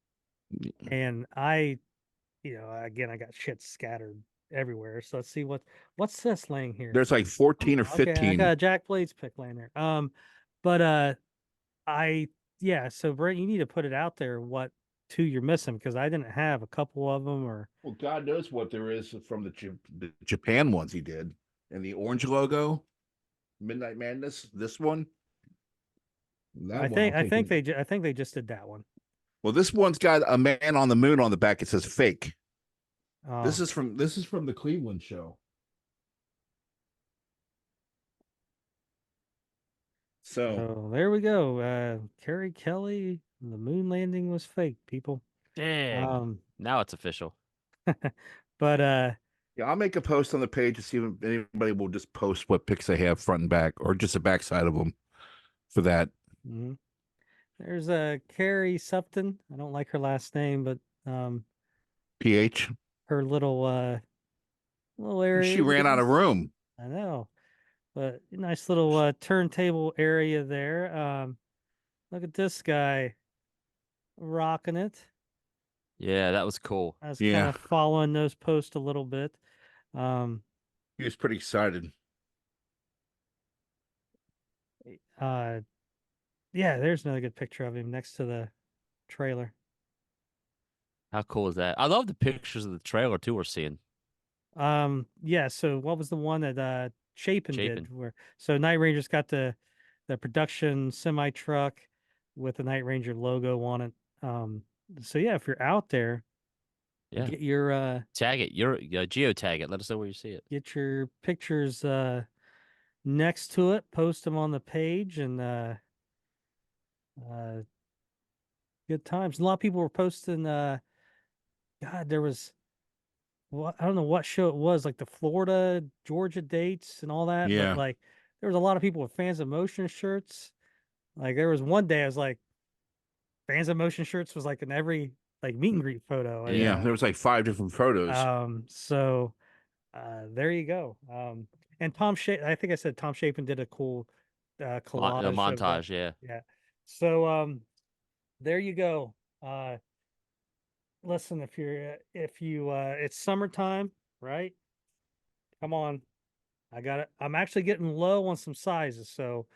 [SPEAKER 2] and again, I got shit scattered everywhere. So let's see what's this laying here.
[SPEAKER 3] There's like 14 or
[SPEAKER 2] Okay, I
[SPEAKER 3] 15.
[SPEAKER 2] got a Jack Blades pick laying there. But so Brent, you need to put it out there what two you're missing because I didn't have a couple of them or.
[SPEAKER 3] Well, God knows what there is from the Japan ones he did, and the orange logo, Midnight Madness. This one,
[SPEAKER 2] I think they just did that one.
[SPEAKER 3] Well, this one's got a man on the moon on the back. It says fake. This is from the Cleveland show. So
[SPEAKER 2] there we go. Kerry Kelly, the moon landing was fake, people.
[SPEAKER 1] Dang. Now it's official.
[SPEAKER 2] But
[SPEAKER 3] yeah, I'll make a post on the page to see if anybody will just post what pics they have front and back, or just the backside of them for that.
[SPEAKER 2] Mm-hmm. There's a Carrie Supton. I don't like her last name, but
[SPEAKER 3] PH.
[SPEAKER 2] Her little area.
[SPEAKER 3] She ran out of room.
[SPEAKER 2] I know, but nice little turntable area there. Look at this guy rocking it.
[SPEAKER 1] Yeah, that was cool.
[SPEAKER 2] I was kind of following those posts a little bit.
[SPEAKER 3] He was pretty excited.
[SPEAKER 2] Yeah, there's another good picture of him next to the trailer.
[SPEAKER 1] How cool is that? I love the pictures of the trailer too we're seeing.
[SPEAKER 2] Yeah, so what was the one that Chapin did so Night Ranger's got the production semi truck with the Night Ranger logo on it. So yeah, if you're out there, get your
[SPEAKER 1] tag it, your geotag it, let us know where you see it.
[SPEAKER 2] Get your pictures next to it, post them on the page, and good times. A lot of people were posting God, there was I don't know what show it was, like the Florida, Georgia dates and all that.
[SPEAKER 3] Yeah.
[SPEAKER 2] But like there was a lot of people with Fans of Motion shirts. Like there was one day I was like, Fans of Motion shirts was like in every like meet and greet photo.
[SPEAKER 3] Yeah, there was like 5 different photos.
[SPEAKER 2] So there you go. And I think I said Tom Chapin did a cool collage.
[SPEAKER 1] Montage, yeah.
[SPEAKER 2] Yeah. So there you go. Listen, if you it's summertime, right? Come on. I got it. I'm actually getting low on some sizes. So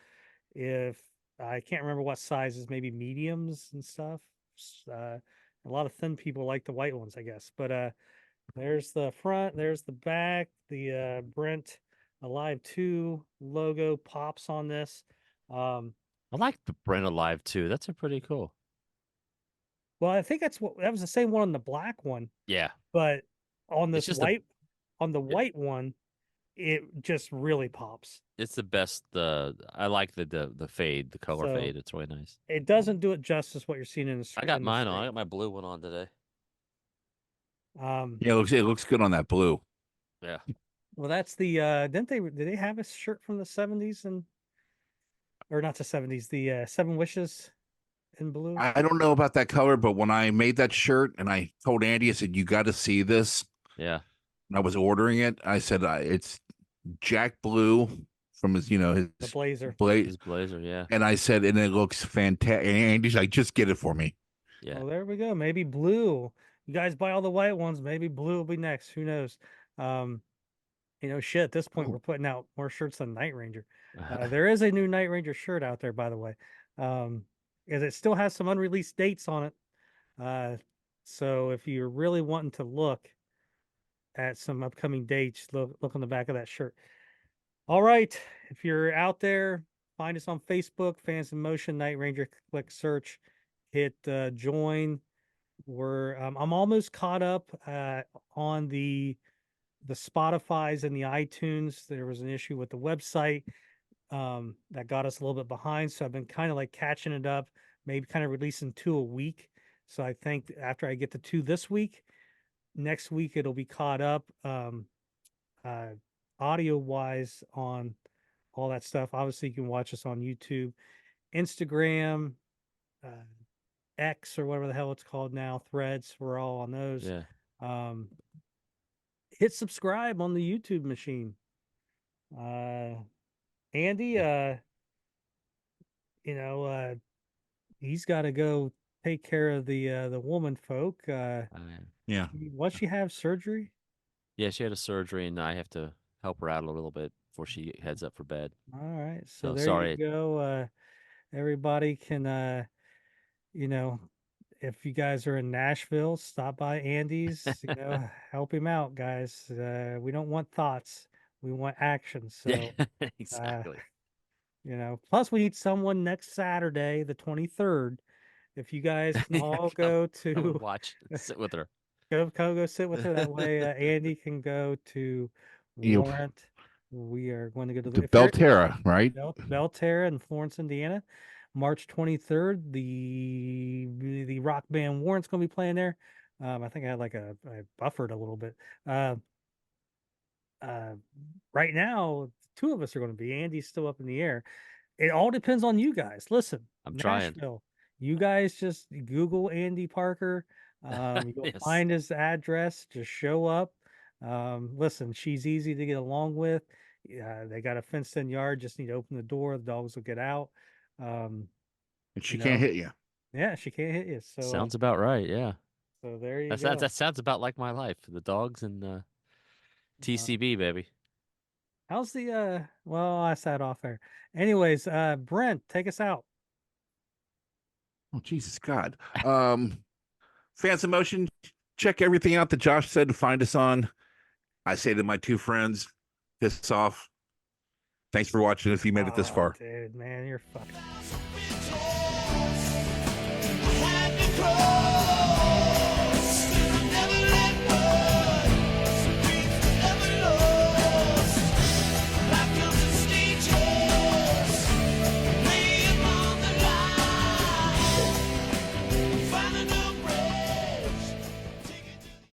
[SPEAKER 2] if I can't remember what sizes, maybe mediums and stuff. A lot of thin people like the white ones, I guess. But there's the front, there's the back, the Brent Alive 2 logo pops on this.
[SPEAKER 1] I like the Brent Alive too. That's a pretty cool.
[SPEAKER 2] Well, I think that was the same one on the black one.
[SPEAKER 1] Yeah.
[SPEAKER 2] But on
[SPEAKER 1] It's
[SPEAKER 2] this
[SPEAKER 1] just
[SPEAKER 2] white, on the white one, it just really pops.
[SPEAKER 1] It's the best. I like the fade, the color fade. It's really nice.
[SPEAKER 2] It doesn't do it justice what you're seeing in the screen.
[SPEAKER 1] I got mine on. I got my blue one on today.
[SPEAKER 3] Yeah, it looks good on that blue.
[SPEAKER 1] Yeah.
[SPEAKER 2] Well, that's the did they have a shirt from the 70s or not the 70s, the Seven Wishes in blue?
[SPEAKER 3] I don't know about that color, but when I made that shirt and I told Andy, I said, you got to see this.
[SPEAKER 1] Yeah.
[SPEAKER 3] And I was ordering it. I said, it's Jack Blue from his,
[SPEAKER 2] the blazer.
[SPEAKER 1] His blazer, yeah.
[SPEAKER 3] And I said, and it looks fantastic. And Andy's like, just get it for me.
[SPEAKER 1] Yeah.
[SPEAKER 2] Well, there we go. Maybe blue. You guys buy all the white ones. Maybe blue will be next. Who knows? Shit, at this point, we're putting out more shirts than Night Ranger. There is a new Night Ranger shirt out there, by the way. Because it still has some unreleased dates on it. So if you're really wanting to look at some upcoming dates, look on the back of that shirt. All right. If you're out there, find us on Facebook, Fans in Motion, Night Ranger, click search, hit join. I'm almost caught up on the Spotify's and the iTunes. There was an issue with the website that got us a little bit behind. So I've been kind of like catching it up, maybe kind of releasing 2 a week. So I think after I get to 2 this week, next week it'll be caught up audio wise on all that stuff. Obviously, you can watch us on YouTube, Instagram, X, or whatever the hell it's called now, Threads. We're all on those.
[SPEAKER 1] Yeah.
[SPEAKER 2] Hit subscribe on the YouTube machine. Andy, he's got to go take care of the woman folk.
[SPEAKER 3] Yeah.
[SPEAKER 2] Once she have surgery?
[SPEAKER 1] Yeah, she had a surgery, and I have to help her out a little bit before she heads up for bed.
[SPEAKER 2] All right. So there
[SPEAKER 1] sorry.
[SPEAKER 2] you go. Everybody can, if you guys are in Nashville, stop by Andy's, help him out, guys. We don't want thoughts. We want action. So
[SPEAKER 1] Yeah, exactly.
[SPEAKER 2] Plus we need someone next Saturday, the 23rd. If you guys can all go to
[SPEAKER 1] watch, sit with her.
[SPEAKER 2] Go sit with her. That way Andy can go to Warrant. We are going to go to
[SPEAKER 3] the Belterra, right?
[SPEAKER 2] Belterra in Florence, Indiana. March 23rd, the rock band Warrant's going to be playing there. I think I buffered a little bit. Right now, 2 of us are going to be. Andy's still up in the air. It all depends on you guys. Listen,
[SPEAKER 1] I'm
[SPEAKER 2] Nashville,
[SPEAKER 1] trying.
[SPEAKER 2] You guys just Google Andy Parker. You'll
[SPEAKER 1] Yes.
[SPEAKER 2] find his address. Just show up. Listen, she's easy to get along with. They got a fenced-in yard. Just need to open the door. The dogs will get out.
[SPEAKER 3] And she can't hit you.
[SPEAKER 2] Yeah, she can't hit you. So
[SPEAKER 1] sounds about right. Yeah.
[SPEAKER 2] So there you go.
[SPEAKER 1] That sounds about like my life. The dogs and TCB, baby.
[SPEAKER 2] How's the well, I sat off there. Anyways, Brent, take us out.
[SPEAKER 3] Oh, Jesus God. Fans in Motion, check everything out that Josh said to find us on. I say to my 2 friends, piss off. Thanks for watching if you made it this far.
[SPEAKER 2] Dude, man, you're fucking